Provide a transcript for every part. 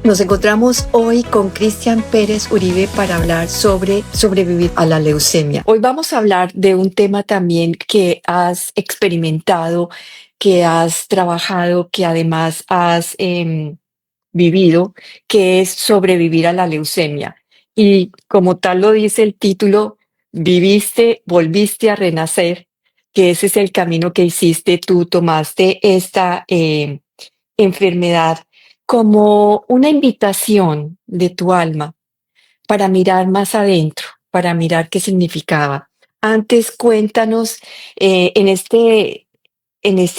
Nos encontramos hoy con Cristian Pérez Uribe para hablar sobre sobrevivir a la leucemia. Hoy vamos a hablar de un tema también que has experimentado, que has trabajado, que además has vivido, que es sobrevivir a la leucemia. Y como tal lo dice el título, viviste, volviste a renacer, que ese es el camino que hiciste, tú tomaste esta enfermedad como una invitación de tu alma para mirar más adentro, para mirar qué significaba. Antes, cuéntanos, en este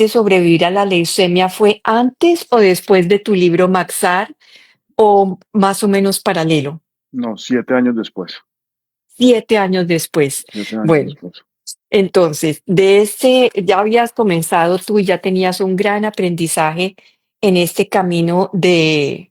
sobrevivir a la leucemia, ¿fue antes o después de tu libro Maxar o más o menos paralelo? No, 7 años después. 7 años después. 7 años Bueno, después. entonces, ya habías comenzado tú y ya tenías un gran aprendizaje en este camino del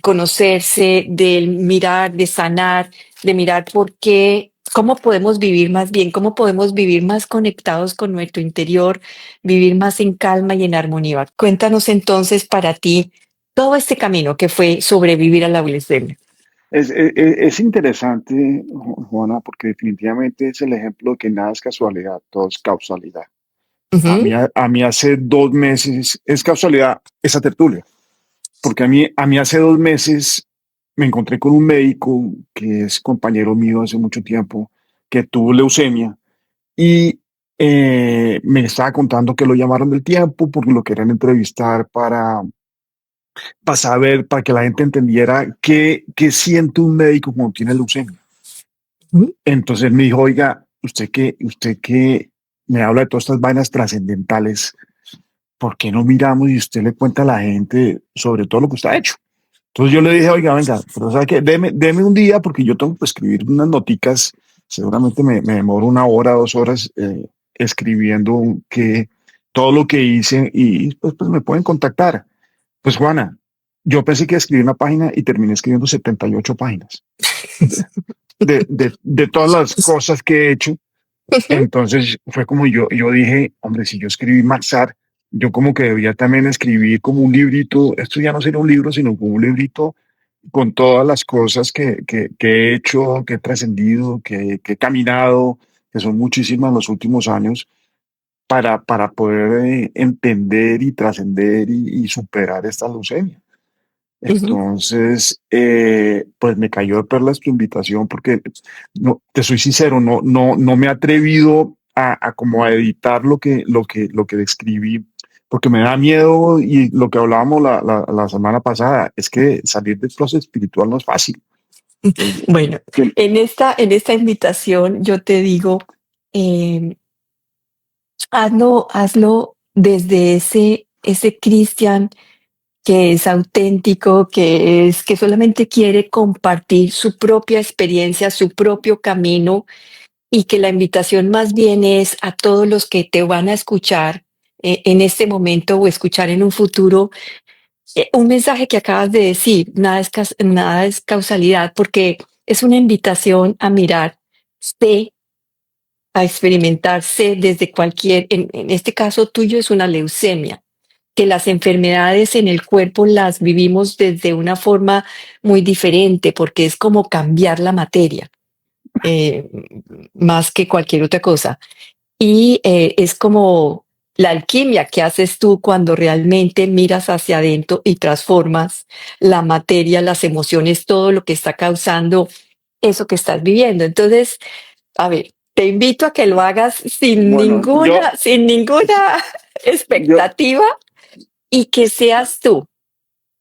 conocerse, del mirar, de sanar, de mirar por qué, cómo podemos vivir más bien, cómo podemos vivir más conectados con nuestro interior, vivir más en calma y en armonía. Cuéntanos entonces para ti todo este camino que fue sobrevivir a la leucemia. Es interesante, Juana, porque definitivamente es el ejemplo de que nada es casualidad, todo es causalidad. Ujú, A mí hace 2 meses, es causalidad esa tertulia, porque a mí hace 2 meses me encontré con un médico que es compañero mío hace mucho tiempo, que tuvo leucemia y me estaba contando que lo llamaron del tiempo porque lo querían entrevistar para saber, para que la gente entendiera qué siente un médico cuando tiene leucemia. ujú, Entonces me dijo, oiga, usted que me habla de todas estas vainas trascendentales, ¿por qué no miramos y usted le cuenta a la gente sobre todo lo que usted ha hecho? Entonces yo le dije, oiga, venga, pero ¿sabe qué? Deme un día porque yo tengo que escribir unas noticas, seguramente me demoro 1 hora, 2 horas escribiendo todo lo que hice y pues me pueden contactar. Pues Juana, yo pensé que escribí una página y terminé escribiendo 78 páginas de todas las cosas que he hecho. ujú. Entonces fue como yo dije, hombre, si yo escribí Maxar, yo como que debía también escribir como un librito, esto ya no sería un libro, sino como un librito con todas las cosas que he hecho, que he trascendido, que he caminado, que son muchísimas en los últimos años, para poder entender y trascender y superar esta leucemia. Ujú, Entonces, pues me cayó de perlas tu invitación porque no, te soy sincero, no me he atrevido a como a editar lo que describí porque me da miedo y lo que hablábamos la semana pasada es que salir del closet espiritual no es fácil. Bueno, Que- en esta invitación yo te digo, em, hazlo desde ese Cristian que es auténtico, que solamente quiere compartir su propia experiencia, su propio camino, y que la invitación más bien es a todos los que te van a escuchar en este momento o escuchar en un futuro, un mensaje que acabas de decir, nada es causalidad, porque es una invitación a mirar, sé, a experimentarse desde en este caso tuyo es una leucemia, que las enfermedades en el cuerpo las vivimos desde una forma muy diferente, porque es como cambiar la materia, eh, más que cualquier otra cosa. Y es como la alquimia que haces tú cuando realmente miras hacia adentro y transformas la materia, las emociones, todo lo que está causando eso que estás viviendo. Entonces, a ver, te invito a que lo hagas bueno, sin ninguna yo, expectativa y que seas tú.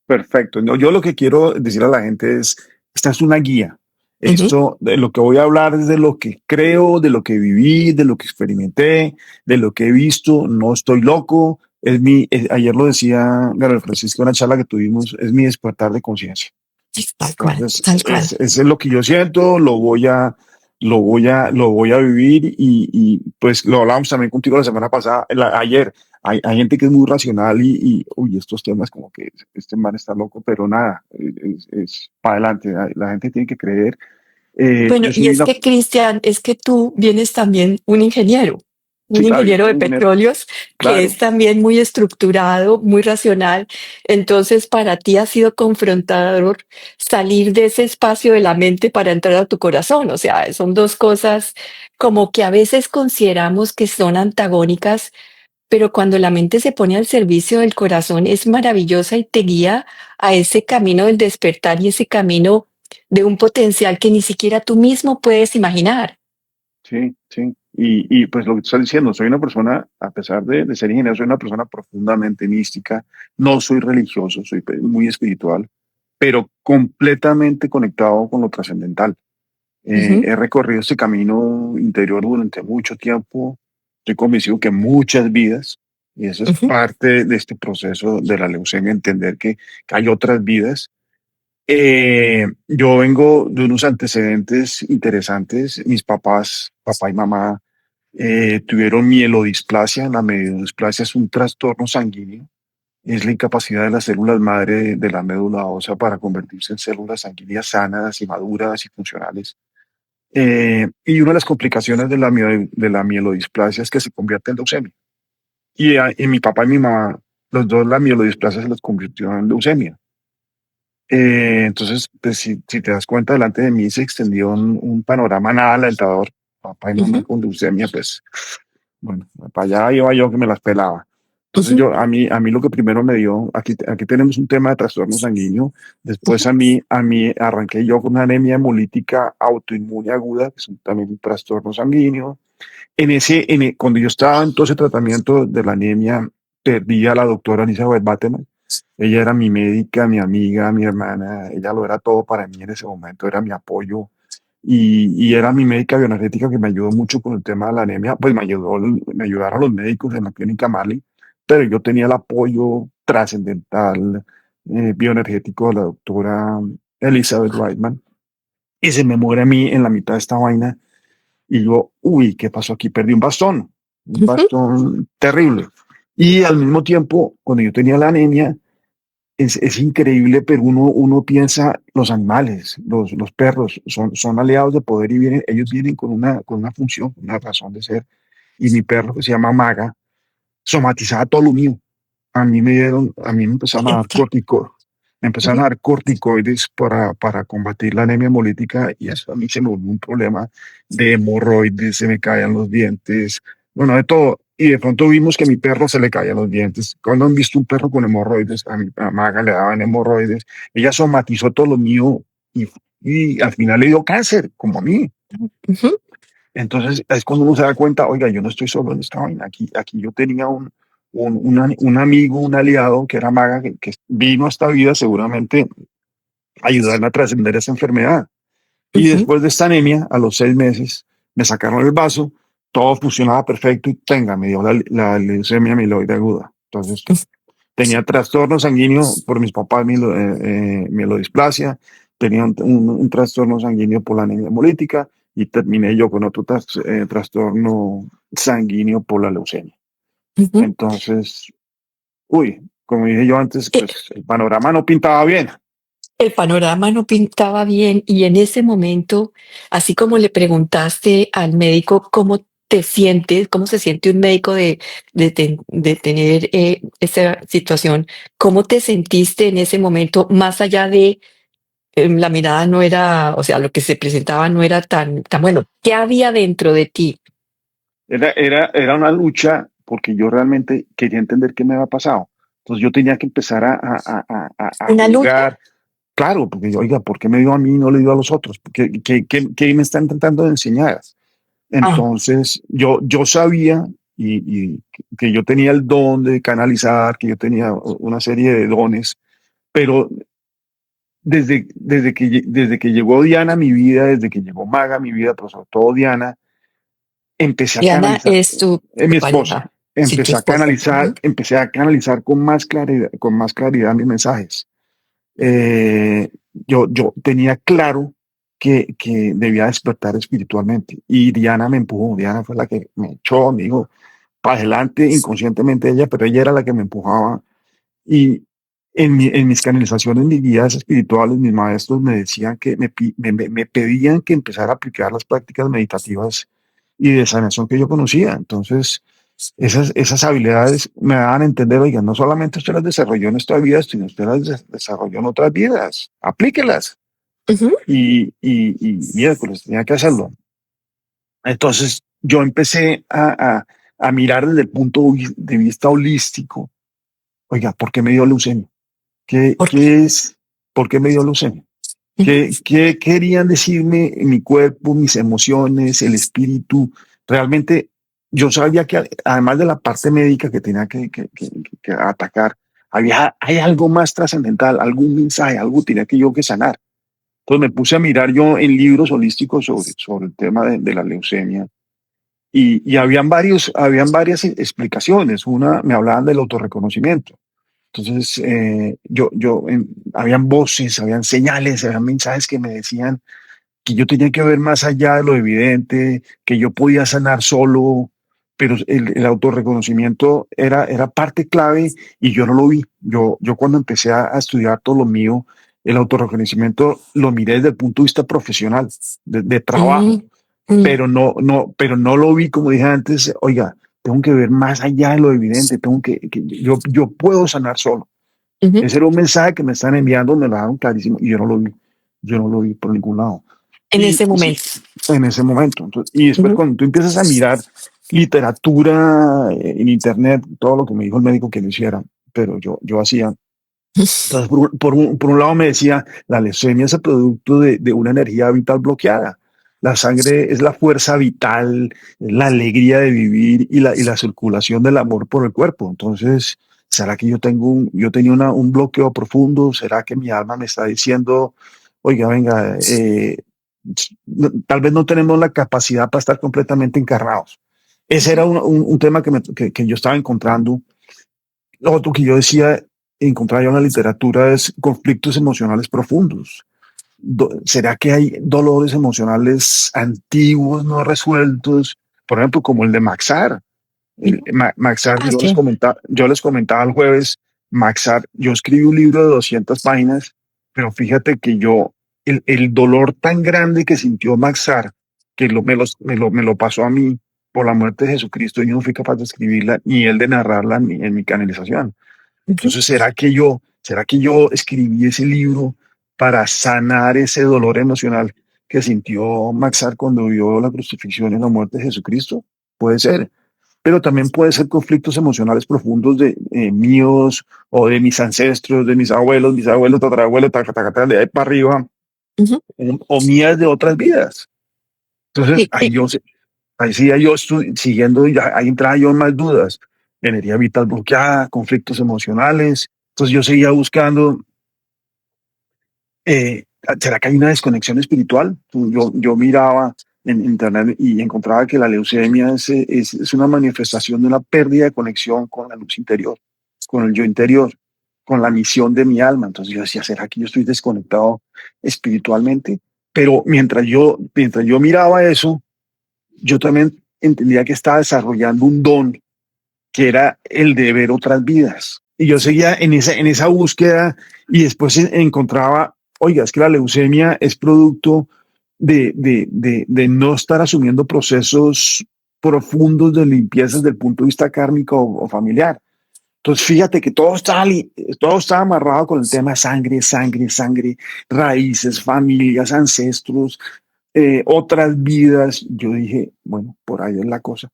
perfecto. No, yo lo que quiero decir a la gente es, esta es una guía. Ujú, Esto, de lo que voy a hablar es de lo que creo, de lo que viví, de lo que experimenté, de lo que he visto. No estoy loco. Ayer lo decía Gabriel Francisco en una charla que tuvimos, es mi despertar de conciencia. tal cual, Entonces, tal cual. es lo que yo siento, lo voy a vivir pues lo hablábamos también contigo la semana pasada, ayer. Hay gente que es muy racional uy, estos temas como que este man está loco, pero nada, es para adelante. La gente tiene que creer. Bueno, Yo y soy es una, que, Cristian, es que tú vienes también un ingeniero. un Sí, claro, yo ingeniero soy de ingeniero, petróleos que es claro, también muy estructurado, muy racional. Entonces, para ti ha sido confrontador salir de ese espacio de la mente para entrar a tu corazón. O sea, son dos cosas como que a veces consideramos que son antagónicas, pero cuando la mente se pone al servicio del corazón es maravillosa y te guía a ese camino del despertar y ese camino de un potencial que ni siquiera tú mismo puedes imaginar. sí, sí. Y pues lo que tú estás diciendo, soy una persona, a pesar de ser ingeniero, soy una persona profundamente mística, no soy religioso, soy muy espiritual, pero completamente conectado con lo trascendental. Ujú, He recorrido este camino interior durante mucho tiempo. Estoy convencido que muchas vidas, y eso es ujú, parte de este proceso de la leucemia, entender que hay otras vidas. Yo vengo de unos antecedentes interesantes. Mis papás, papá y mamá, tuvieron mielodisplasia. La mielodisplasia es un trastorno sanguíneo. Es la incapacidad de las células madre de la médula ósea para convertirse en células sanguíneas sanas y maduras y funcionales. Y una de las complicaciones de de la mielodisplasia es que se convierte en leucemia. Y mi papá y mi mamá, los dos, la mielodisplasia se les convirtió en leucemia. Entonces, pues, si te das cuenta, delante de mí se extendió un panorama nada alentador. Papá y mamá ujú, con leucemia, pues, bueno, para allá iba yo que me las pelaba. Entonces ujú, a mí lo que primero me dio, aquí tenemos un tema de trastorno sanguíneo. Después ujú, a mí arranqué yo con una anemia hemolítica autoinmune aguda, que es también un trastorno sanguíneo. Cuando yo estaba en todo ese tratamiento de la anemia, perdí a la doctora Elizabeth Bateman. Ella era mi médica, mi amiga, mi hermana. Ella lo era todo para mí en ese momento, era mi apoyo. Y era mi médica bioenergética que me ayudó mucho con el tema de la anemia. Pues me ayudaron los médicos en la clínica Marley, pero yo tenía el apoyo trascendental, bioenergético de la doctora Elizabeth Reitman. Y se me muere a mí en la mitad de esta vaina y yo, uy, ¿qué pasó aquí? Perdí un ujú, bastón terrible. Y al mismo tiempo, cuando yo tenía la anemia, es increíble, pero uno piensa, los animales, los perros, son aliados de poder y ellos vienen con una función, una razón de ser. Y mi perro, que se llama Maga, somatizaba todo lo mío. A mí me empezaron a dar entiendo. me empezaron a Ujú, dar corticoides para combatir la anemia hemolítica y eso a mí se me volvió un problema de hemorroides, se me caían los dientes, bueno, de todo. Y de pronto vimos que a mi perro se le caían los dientes. Cuando han visto un perro con hemorroides, a Maga le daban hemorroides, ella somatizó todo lo mío y, y al final le dio cáncer, como a mí. ujú, Entonces es cuando uno se da cuenta, oiga, yo no estoy solo en esta vaina. Aquí yo tenía un amigo, un aliado que era Maga, que vino a esta vida seguramente a ayudarme a trascender esa enfermedad. Y ujú, después de esta anemia, a los 6 meses, me sacaron el vaso, todo funcionaba perfecto y tenga, me dio la leucemia amiloide aguda. Entonces tenía trastorno sanguíneo por mis papás, mielodisplasia, tenía un trastorno sanguíneo por la anemia hemolítica y terminé yo con otro trastorno sanguíneo por la leucemia. ujú. Entonces, uy, como dije yo antes, Eh, pues el panorama no pintaba bien. El panorama no pintaba bien y en ese momento, así como le preguntaste al médico cómo te sientes, cómo se siente un médico de tener esa situación, ¿cómo te sentiste en ese momento más allá de la mirada no era, o sea, lo que se presentaba no era tan bueno? ¿Qué había dentro de ti? Era una lucha porque yo realmente quería entender qué me había pasado. Entonces yo tenía que empezar a ¿Una lucha? juzgar, claro, porque yo, oiga, ¿por qué me dio a mí y no le dio a los otros? ¿Qué me están tratando de enseñar? Ah, Entonces yo sabía y que yo tenía el don de canalizar, que yo tenía una serie de dones, pero desde que llegó Diana a mi vida, desde que llegó Maga a mi vida, pero sobre todo Diana, empecé a Diana canalizar, es mi tu esposa, pareja, sí, tu esposa. Ujú, empecé a canalizar con más claridad mis mensajes. Yo tenía claro que debía despertar espiritualmente y Diana me empujó, Diana fue la que me echó, me dijo, para adelante, inconscientemente ella, pero ella era la que me empujaba y en mis canalizaciones, mis guías espirituales, mis maestros me decían que me pedían que empezara a aplicar las prácticas meditativas y de sanación que yo conocía. Entonces, esas habilidades me daban a entender, oiga, no solamente usted las desarrolló en esta vida, sino usted las desarrolló en otras vidas. Aplíquelas. Ujú. Y miércoles tenía que hacerlo. Entonces, yo empecé a mirar desde el punto de vista holístico. Oiga, ¿por qué me dio leucemia? ¿Qué, ¿Por qué? qué es? ¿Por qué me dio leucemia? Ujú. ¿Qué querían decirme mi cuerpo, mis emociones, el espíritu? Realmente yo sabía que además de la parte médica que tenía que atacar, hay algo más trascendental, algún mensaje, algo tenía que yo que sanar. Entonces me puse a mirar yo en libros holísticos sobre el tema de la leucemia y habían varias explicaciones. Una, me hablaban del autorreconocimiento. Entonces, habían voces, habían señales, habían mensajes que me decían que yo tenía que ver más allá de lo evidente, que yo podía sanar solo, pero el autorreconocimiento era parte clave y yo no lo vi. Yo cuando empecé a estudiar todo lo mío, el autorreconocimiento lo miré desde el punto de vista profesional, de trabajo, Mm, mm, pero no lo vi como dije antes, oiga, tengo que ver más allá de lo evidente, yo puedo sanar solo. ujú. Ese era un mensaje que me están enviando, me lo dejaron clarísimo y yo no lo vi por ningún lado. En Y ese sí, momento. en ese momento. Entonces, y después Ujú. cuando tú empiezas a mirar literatura en internet, todo lo que me dijo el médico que no hiciera, pero yo hacía. Entonces, por un lado me decía, la leucemia es el producto de una energía vital bloqueada. La sangre es la fuerza vital, es la alegría de vivir y la circulación del amor por el cuerpo. Entonces, ¿será que yo tenía un bloqueo profundo? ¿Será que mi alma me está diciendo, oiga, venga, tal vez no tenemos la capacidad para estar completamente encarnados? Ese era un tema que yo estaba encontrando. Lo otro que yo decía, encontrar yo en la literatura es conflictos emocionales profundos. ¿Será que hay dolores emocionales antiguos, no resueltos? Por ejemplo, como el de Maxar. Ujú. Maxar, Ah, sí. yo les comentaba el jueves, Maxar, yo escribí un libro de 200 páginas, pero fíjate que el dolor tan grande que sintió Maxar, que me lo pasó a mí por la muerte de Jesucristo, yo no fui capaz de escribirla, ni él de narrarla en mi canalización. Ujú. Entonces, será que yo escribí ese libro para sanar ese dolor emocional que sintió Maxar cuando vio la crucifixión y la muerte de Jesucristo? Puede ser, pero también puede ser conflictos emocionales profundos de míos o de mis ancestros, de mis abuelos, tatarabuelos, de ahí para arriba, Ujú. o mías de otras vidas. Entonces, Sí, sí. ahí sí, yo estoy siguiendo, ahí entraba yo en más dudas. Energía vital bloqueada, conflictos emocionales. Entonces yo seguía buscando, eh, ¿será que hay una desconexión espiritual? Yo miraba en internet y encontraba que la leucemia es una manifestación de una pérdida de conexión con la luz interior, con el yo interior, con la misión de mi alma. Entonces yo decía, ¿será que yo estoy desconectado espiritualmente? Pero mientras yo miraba eso, yo también entendía que estaba desarrollando un don que era el de ver otras vidas. Y yo seguía en esa búsqueda y después encontraba, oiga, es que la leucemia es producto de no estar asumiendo procesos profundos de limpieza desde el punto de vista kármico o familiar. Entonces, fíjate que todo está amarrado con el tema sangre, sangre, sangre, raíces, familias, ancestros, otras vidas. Yo dije, bueno, por ahí es la cosa,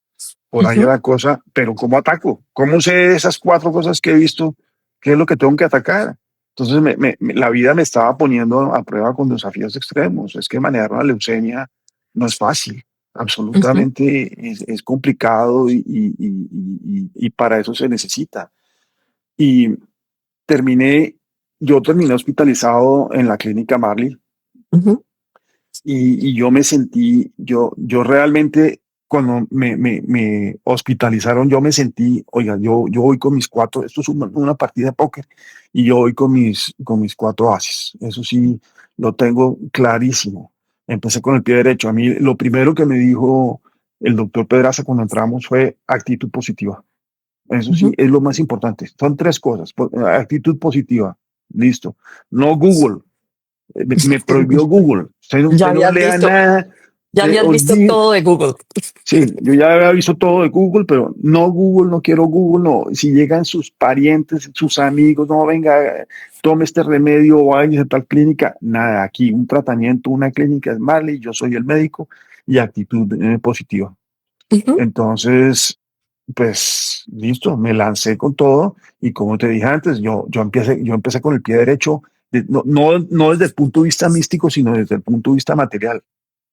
por ahí es Ujú. la cosa, pero ¿cómo ataco? ¿Cómo sé esas cuatro cosas que he visto? ¿Qué es lo que tengo que atacar? Entonces la vida me estaba poniendo a prueba con desafíos extremos. Es que manejar una leucemia no es fácil, Ujú. absolutamente es complicado y para eso se necesita. Y terminé, yo terminé hospitalizado en la clínica Marley Ujú. y yo me sentí, yo realmente cuando me hospitalizaron, yo me sentí, oiga, yo voy con mis cuatro, esto es una partida de póker y yo voy con mis cuatro ases, eso sí, lo tengo clarísimo. Empecé con el pie derecho. A mí lo primero que me dijo el doctor Pedraza cuando entramos fue actitud positiva. Eso sí, Ujú. es lo más importante. Son tres cosas. Actitud positiva. Listo. No Google. Me prohibió Google. Usted Ya no habías lea visto, nada. Ya habías os visto di, todo de Google. sí, yo ya había visto todo de Google, pero no Google, no quiero Google, no. Si llegan sus parientes, sus amigos, no, venga, tome este remedio o vaya a tal clínica, nada, aquí un tratamiento, una clínica es Marley, yo soy el médico y actitud positiva. Ujú, Entonces, pues listo, me lancé con todo y como te dije antes, yo empecé con el pie derecho, no desde el punto de vista místico, sino desde el punto de vista material.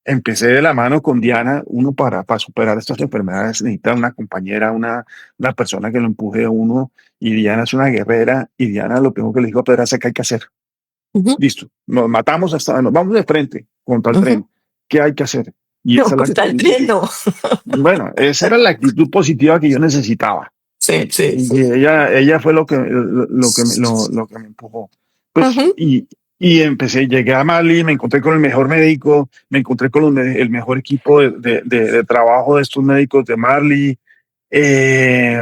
Empecé de la mano con Diana, uno para superar estas enfermedades necesita una compañera, una persona que lo empuje a uno y Diana es una guerrera y Diana lo primero que le dijo a Pedro es que hay que hacer. ujú, Listo, nos matamos hasta, nos vamos de frente contra el ujú. tren. ¿Qué hay que hacer? Y No, esa es la contra el actitud tren, no. bueno, esa era la actitud positiva que yo necesitaba. Sí, sí, Y sí. ella fue lo que me empujó. Pues, Ujú, y empecé, llegué a Mali, me encontré con el mejor médico, me encontré con el mejor equipo de trabajo de estos médicos de Marley. Eh,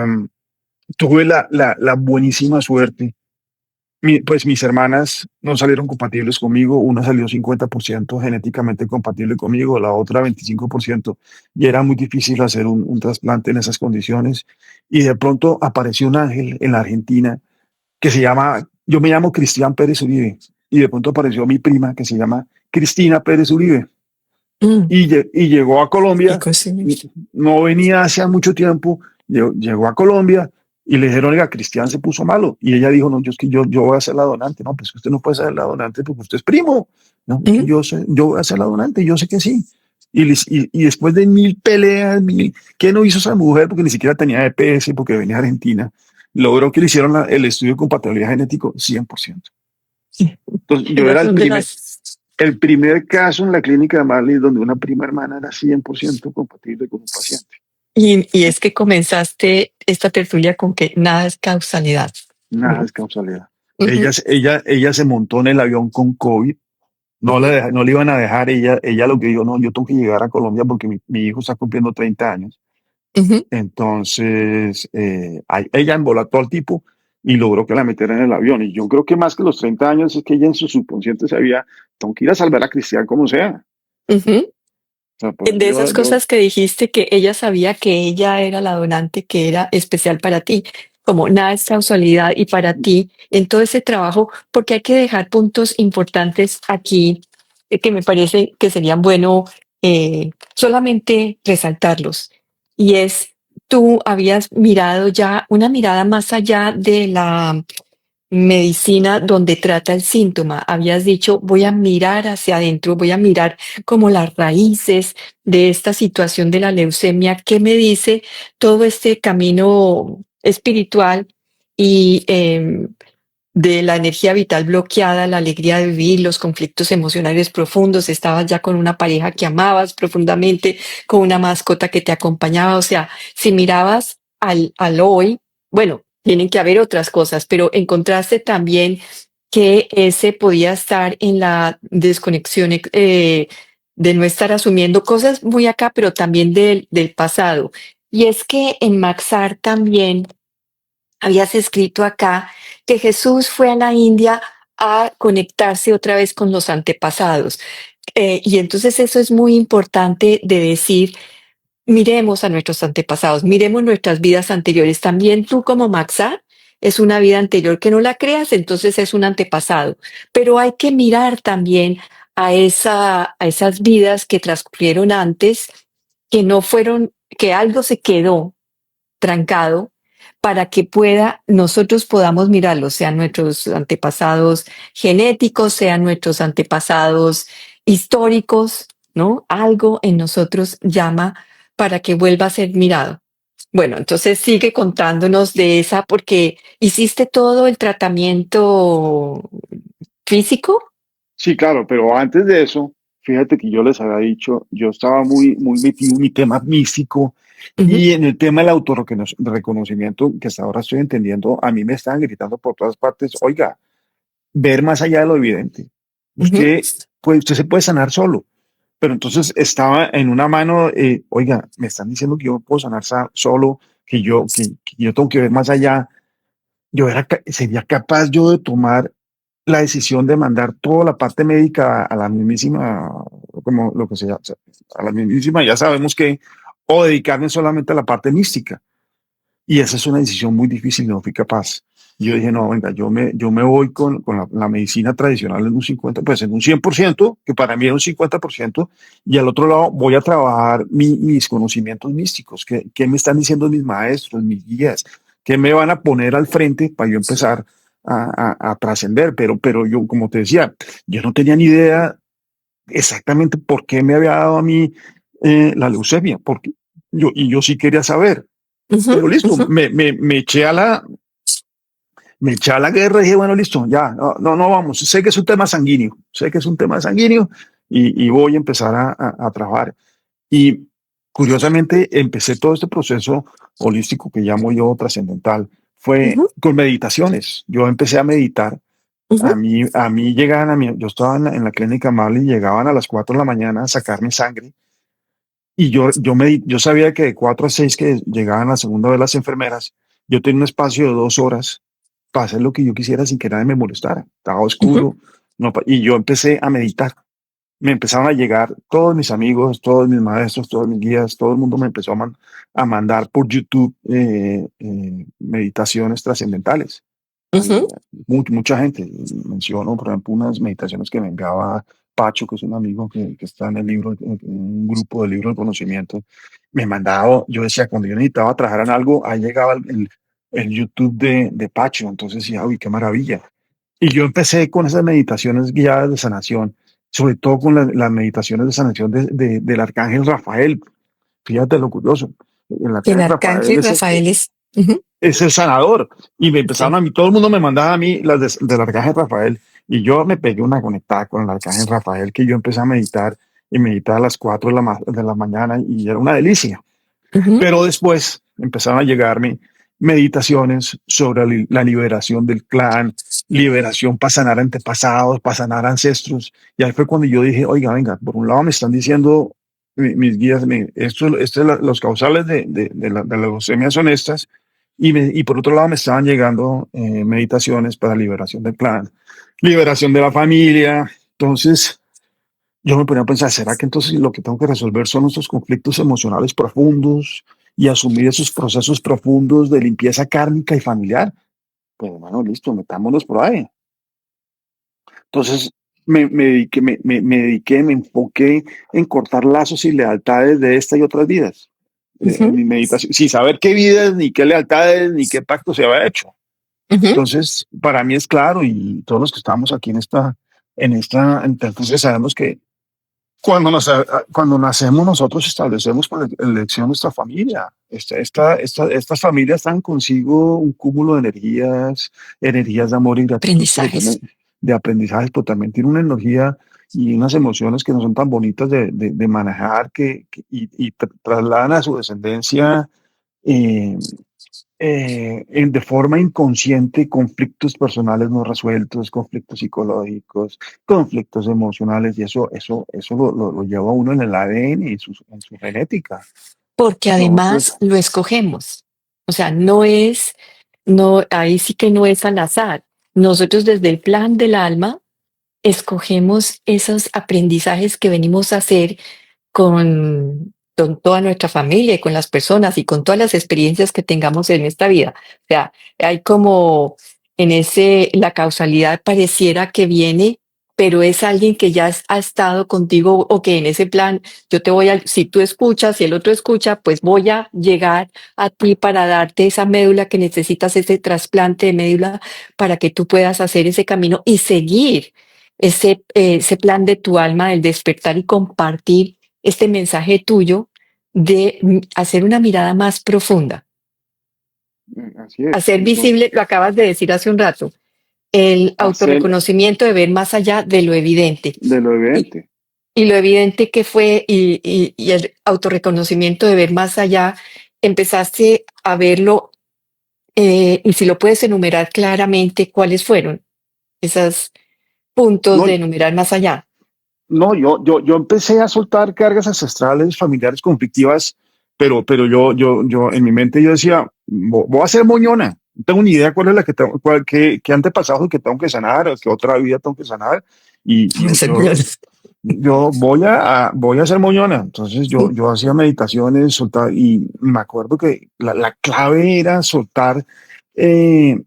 tuve la buenísima suerte pues mis hermanas no salieron compatibles conmigo, una salió 50% genéticamente compatible conmigo, la otra 25%, y era muy difícil hacer un trasplante en esas condiciones. Y de pronto apareció un ángel en la Argentina que se llama, yo me llamo Cristian Pérez Uribe, y de pronto apareció mi prima que se llama Cristina Pérez Uribe, mm, y llegó a qué Colombia, coincidencia. no venía hacía mucho tiempo, llegó a Colombia y le dijeron, oiga, Cristian se puso malo. Y ella dijo, no, yo es que yo voy a ser la donante. No, pues usted no puede ser la donante porque usted es primo. No, es que Ujú, yo voy a ser la donante, yo sé que sí. Y después de mil peleas, ¿qué no hizo esa mujer? Porque ni siquiera tenía EPS, porque venía de Argentina. Logró que le hicieron el estudio de compatibilidad genético 100%. sí. Entonces, yo Esas era son de las. el primer caso en la clínica de Marley donde una prima hermana era 100% compatible con un paciente. Y es que comenzaste esta tertulia con que nada es causalidad, Nada ¿no? es causalidad. Ujú, Ella se montó en el avión con COVID. No le iban a dejar. Ella lo que dijo, no, yo tengo que llegar a Colombia porque mi hijo está cumpliendo 30 años. ujú. Entonces, ella embolató al tipo y logró que la metieran en el avión. Y yo creo que más que los 30 años es que ella en su subconsciente sabía, tengo que ir a salvar a Cristian como sea. Ujú. O sea, por eso De esas cosas que dijiste que ella sabía que ella era la donante que era especial para ti, como nada es causalidad y para ti en todo ese trabajo, porque hay que dejar puntos importantes aquí que me parece que serían bueno solamente resaltarlos. Y es, tú habías mirado ya una mirada más allá de la medicina donde trata el síntoma. Habías dicho, voy a mirar hacia adentro, voy a mirar como las raíces de esta situación de la leucemia, qué me dice todo este camino espiritual y de la energía vital bloqueada, la alegría de vivir, los conflictos emocionales profundos, estabas ya con una pareja que amabas profundamente, con una mascota que te acompañaba, o sea, si mirabas al hoy, bueno, tienen que haber otras cosas, pero encontraste también que ese podía estar en la desconexión de no estar asumiendo cosas muy acá, pero también del pasado. Y es que en Maxar también habías escrito acá que Jesús fue a la India a conectarse otra vez con los antepasados. Y entonces eso es muy importante de decir, miremos a nuestros antepasados, miremos nuestras vidas anteriores. También tú como Maxa es una vida anterior que no la creas, entonces es un antepasado. Pero hay que mirar también a esas vidas que transcurrieron antes, que no fueron, que algo se quedó trancado para que nosotros podamos mirarlos, sean nuestros antepasados genéticos, sean nuestros antepasados históricos, ¿no? Algo en nosotros llama para que vuelva a ser mirado. Bueno, entonces sigue contándonos de esa porque hiciste todo el tratamiento físico. Sí, claro, pero antes de eso, fíjate que yo les había dicho, yo estaba muy metido en mi tema místico Ujú, y en el tema del autorreconocimiento, que hasta ahora estoy entendiendo, a mí me estaban gritando por todas partes, oiga, ver más allá de lo evidente. ujú, Usted se puede sanar solo, pero entonces estaba en una mano, oiga, me están diciendo que yo puedo sanar solo, que yo tengo que ver más allá. Sería capaz yo de tomar la decisión de mandar toda la parte médica a la mismísima como lo que sea, a la mismísima, ya sabemos que, o dedicarme solamente a la parte mística. Y esa es una decisión muy difícil, no fui capaz. Y yo dije, no, venga, yo me voy con la medicina tradicional en un 50, pues en un 100%, que para mí era un 50%, y al otro lado voy a trabajar mis conocimientos místicos, qué me están diciendo mis maestros, mis guías, qué me van a poner al frente para yo empezar a trascender. Pero yo, como te decía, yo no tenía ni idea exactamente por qué me había dado a mí la leucemia, porque yo sí quería saber. Ujú, Pero listo, ujú, me eché a la guerra y dije, bueno, listo, ya, no vamos. Sé que es un tema sanguíneo, sé que es un tema sanguíneo y voy a empezar a trabajar. Y curiosamente empecé todo este proceso holístico que llamo yo trascendental, fue ujú, con meditaciones. Yo empecé a meditar. ujú, A mí llegaban yo estaba en la clínica Marley y llegaban a las 4 de la mañana a sacarme sangre. Y yo sabía que de 4 a 6 que llegaban la segunda vez las enfermeras, yo tenía un espacio de 2 horas para hacer lo que yo quisiera sin que nadie me molestara. Estaba ujú, oscuro, no, y yo empecé a meditar. Me empezaron a llegar todos mis amigos, todos mis maestros, todos mis guías, todo el mundo me empezó a mandar por YouTube meditaciones trascendentales. ujú, Mucha gente, menciono, por ejemplo, unas meditaciones que me enviaba Pacho, que es un amigo que está en el libro, en un grupo de libros de conocimiento, me mandaba, yo decía, cuando yo necesitaba trabajar en algo, ahí llegaba el YouTube de Pacho, entonces decía, uy, qué maravilla. Y yo empecé con esas meditaciones guiadas de sanación, sobre todo con las meditaciones de sanación del arcángel Rafael. Fíjate lo curioso, el el arcángel Rafael arcángel Rafael es el sanador. Y me empezaron sí, a mí, todo el mundo me mandaba a mí las del Arcángel Rafael. Y yo me pegué una conectada con el Arcángel Rafael, que yo empecé a meditar y meditar a las 4 de la mañana y era una delicia. ujú, Pero después empezaron a llegarme meditaciones sobre la liberación del clan, liberación para sanar antepasados, para sanar ancestros. Y ahí fue cuando yo dije, oiga, venga, por un lado me están diciendo mis guías, los causales de la leucemia son estas, y por otro lado me estaban llegando meditaciones para liberación del clan, liberación de la familia. Entonces, yo me ponía a pensar, ¿será que entonces lo que tengo que resolver son estos conflictos emocionales profundos y asumir esos procesos profundos de limpieza kármica y familiar? Pues bueno, listo, metámonos por ahí. Entonces me enfoqué en cortar lazos y lealtades de esta y otras vidas. En ujú, mi meditación, sin saber qué vidas, ni qué lealtades, ni qué pacto se había hecho. ujú. Entonces, para mí es claro, y todos los que estamos aquí entonces sabemos que cuando nacemos nosotros establecemos por elección nuestra familia. Estas familias traen consigo un cúmulo de energías de amor y gratitud, pero Aprendizajes. también de aprendizaje, pero también tiene una energía y unas emociones que no son tan bonitas de manejar y trasladan a su descendencia eh, de forma inconsciente conflictos personales no resueltos, conflictos psicológicos, conflictos emocionales, y eso lo lleva uno en el ADN y en su genética. Porque Entonces, además lo escogemos. O sea, no, ahí sí que no es al azar. Nosotros desde el plan del alma escogemos esos aprendizajes que venimos a hacer con toda nuestra familia y con las personas y con todas las experiencias que tengamos en esta vida. O sea, hay como la causalidad pareciera que viene, pero es alguien que ya ha estado contigo o que en ese plan yo te voy a, si tú escuchas, si el otro escucha, pues voy a llegar a ti para darte esa médula que necesitas, ese trasplante de médula para que tú puedas hacer ese camino y seguir ese plan de tu alma, el despertar y compartir este mensaje tuyo de hacer una mirada más profunda, así es. hacer visible, lo acabas de decir hace un rato, el Hacer autorreconocimiento de ver más allá de lo evidente. de lo Y, evidente. y lo evidente que fue y el autorreconocimiento de ver más allá, empezaste a verlo y si lo puedes enumerar claramente, ¿cuáles fueron esos puntos No, de enumerar más allá? no, yo empecé a soltar cargas ancestrales, familiares conflictivas, pero yo en mi mente yo decía, voy a ser moñona. No tengo ni idea cuál es la que qué antepasado que tengo que sanar, o qué otra vida tengo que sanar. y Hacer moñón. yo voy a hacer moñona. Entonces yo hacía meditaciones, soltar, y me acuerdo que la clave era soltar eh,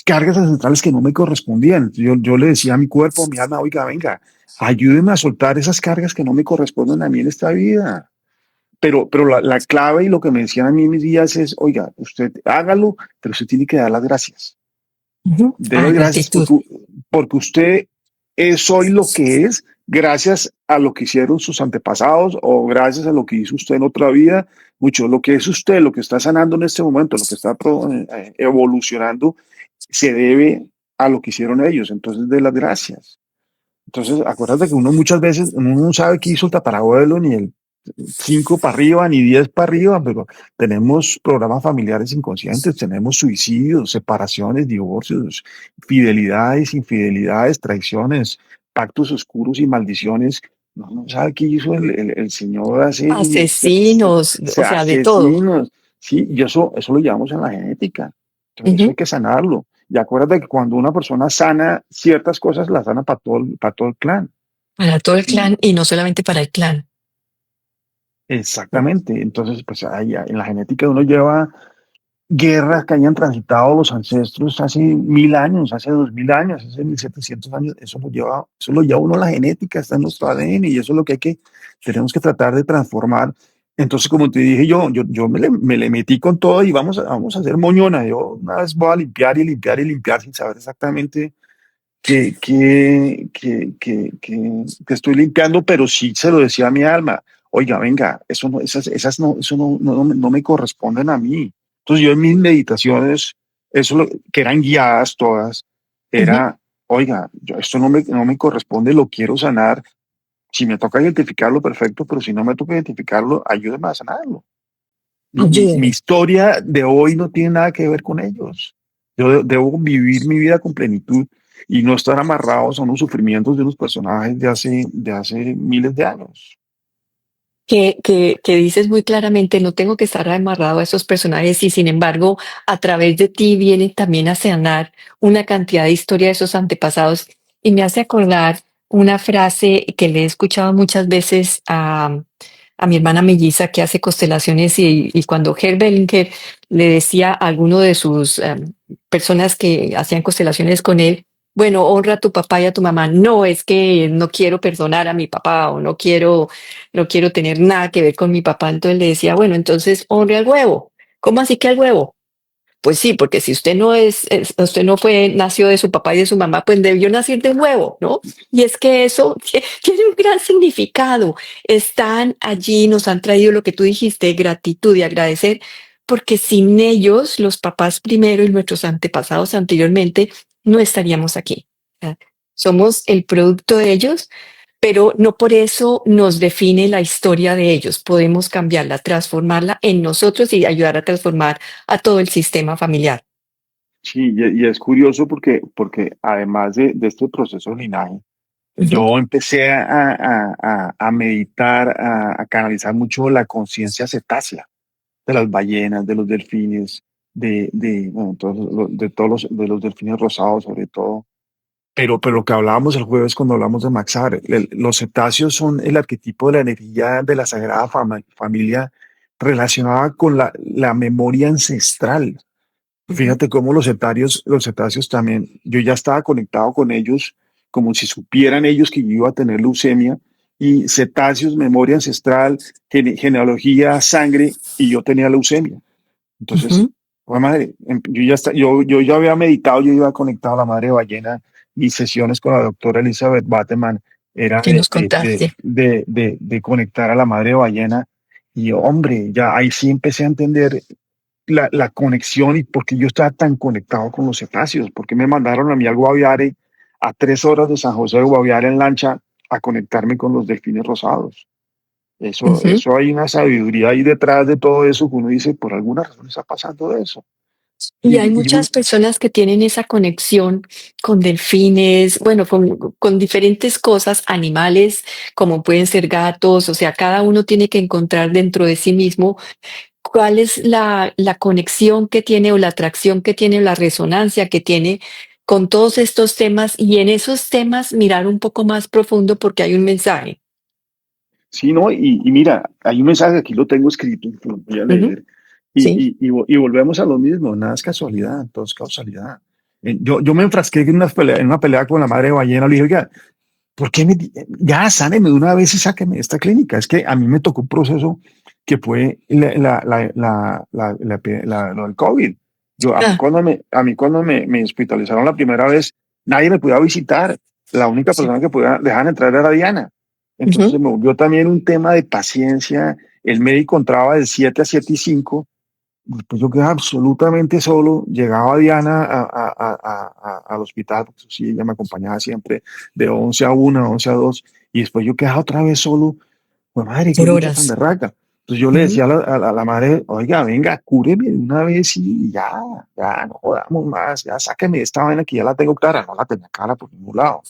cargas ancestrales que no me correspondían. Yo le decía a mi cuerpo, a mi alma, oiga, venga, ayúdeme a soltar esas cargas que no me corresponden a mí en esta vida. Pero la clave y lo que me decían a mí en mis días es, oiga, usted hágalo, pero usted tiene que dar las gracias. Ujú. De Ah, las gracias gratitud. porque usted es hoy lo que es gracias a lo que hicieron sus antepasados o gracias a lo que hizo usted en otra vida. Mucho, lo que es usted, lo que está sanando en este momento, lo que está evolucionando, se debe a lo que hicieron ellos. Entonces, de las gracias. Entonces, acuérdate que uno muchas veces uno no sabe qué hizo el tatarabuelo, ni el 5 para arriba, ni 10 para arriba, pero tenemos programas familiares inconscientes, tenemos suicidios, separaciones, divorcios, fidelidades, infidelidades, traiciones, pactos oscuros y maldiciones. No sabe qué hizo el Señor hace Asesinos, o sea, de todo. asesinos. Sí, y eso lo llevamos en la genética. Entonces, eso hay Ujú. que sanarlo. Y acuérdate que cuando una persona sana ciertas cosas, las sana para todo el clan. Para todo el Y clan y no solamente para el clan. exactamente. Entonces, pues en la genética uno lleva guerras que hayan transitado los ancestros hace 1000 años, hace 2000 años, hace 1700 años. Eso lo lleva uno a la genética, está en nuestro ADN y eso es lo que tenemos que tratar de transformar. Entonces, como te dije yo me le metí con todo y vamos a hacer moñona. Yo una vez voy a limpiar y limpiar y limpiar sin saber exactamente que estoy limpiando, pero sí se lo decía a mi alma, oiga, venga, eso no, esas no, eso no me corresponden a mí. Entonces yo en mis meditaciones, que eran guiadas todas, Ujú. era, oiga, esto no me corresponde, lo quiero sanar. Si me toca identificarlo, perfecto, pero si no me toca identificarlo, ayúdeme a sanarlo. Mi Ayúdeme. historia de hoy no tiene nada que ver con ellos. Yo debo vivir mi vida con plenitud y no estar amarrados a unos sufrimientos de unos personajes de hace miles de años. Que dices muy claramente, no tengo que estar amarrado a esos personajes y sin embargo, a través de ti vienen también a sanar una cantidad de historia de esos antepasados y me hace acordar una frase que le he escuchado muchas veces a mi hermana melliza que hace constelaciones y cuando Herr Bellinger le decía a alguno de sus personas que hacían constelaciones con él, bueno, honra a tu papá y a tu mamá. No, es que no quiero perdonar a mi papá o no quiero tener nada que ver con mi papá. Entonces le decía, bueno, entonces honre al huevo. ¿Cómo así que al huevo? Pues sí, porque si usted usted no nació de su papá y de su mamá, pues debió nacer de un huevo, ¿no? Y es que eso tiene un gran significado. Están allí, nos han traído lo que tú dijiste, gratitud y agradecer, porque sin ellos, los papás primero y nuestros antepasados anteriormente, no estaríamos aquí. O sea, somos el producto de ellos, pero no por eso nos define la historia de ellos. Podemos cambiarla, transformarla en nosotros y ayudar a transformar a todo el sistema familiar. Sí, y es curioso porque además de este proceso de linaje, Ujú, yo empecé a meditar, a canalizar mucho la conciencia cetácea de las ballenas, de los delfines, bueno, de los delfines rosados sobre todo. Pero lo que hablábamos el jueves cuando hablamos de Maxar, los cetáceos son el arquetipo de la energía de la Sagrada Familia relacionada con la memoria ancestral. ujú, Fíjate cómo los cetáceos también, yo ya estaba conectado con ellos, como si supieran ellos que yo iba a tener leucemia, y cetáceos, memoria ancestral, genealogía, sangre, y yo tenía leucemia. Entonces, ujú, pues madre, yo ya había meditado, yo iba conectado a la madre ballena. Mis sesiones con la doctora Elizabeth Bateman era que de, nos de, de, contaste. de, de- de conectar a la madre ballena. Y hombre, ya ahí sí empecé a entender la conexión y por qué yo estaba tan conectado con los cetáceos, porque me mandaron a mí al Guaviare a 3 horas de San José de Guaviare en lancha a conectarme con los delfines rosados. Eso, Ujú. eso hay una sabiduría ahí detrás de todo eso que uno dice, por alguna razón está pasando eso. Y hay Y muchas personas que tienen esa conexión con delfines, bueno, con diferentes cosas, animales, como pueden ser gatos, o sea, cada uno tiene que encontrar dentro de sí mismo cuál es la conexión que tiene o la atracción que tiene o la resonancia que tiene con todos estos temas y en esos temas mirar un poco más profundo porque hay un mensaje. Sí, ¿no? Y mira, hay un mensaje, aquí lo tengo escrito, lo voy a Ujú, leer, sí. y volvemos a lo mismo, nada es casualidad, todo es causalidad. Yo me enfrasqué en una pelea con la madre de ballena, le dije, oiga, ¿por qué ya sáneme de una vez y sáqueme de esta clínica? Es que a mí me tocó un proceso que fue lo del COVID. Ah, A mí cuando me hospitalizaron la primera vez, nadie me podía visitar. La única sí. persona que podía dejar entrar era Diana. Entonces Ujú. se me volvió también un tema de paciencia. El médico entraba de 7 a 7:05. Pues yo quedaba absolutamente solo. Llegaba Diana al hospital, porque eso sí, ella me acompañaba siempre de 11 a 1, 11 a 2, y después yo quedaba otra vez solo. Pues madre, qué Por lucha tan horas. berraca. Entonces yo le Ujú. decía a la madre, oiga, venga, cúreme de una vez y ya, ya, no jodamos más, ya sáqueme de esta vaina que ya la tengo clara. No la tenía clara por ningún lado.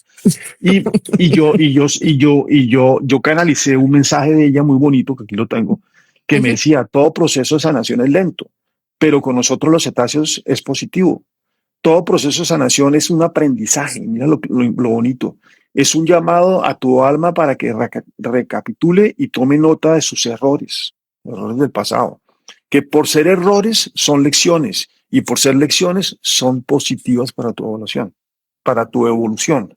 Yo canalicé un mensaje de ella muy bonito, que aquí lo tengo, que me Ujú. decía, todo proceso de sanación es lento, pero con nosotros los cetáceos es positivo. Todo proceso de sanación es un aprendizaje, mira lo bonito. Es un llamado a tu alma para que recapitule y tome nota de sus errores del pasado, que por ser errores son lecciones y por ser lecciones son positivas para tu evaluación, para tu evolución.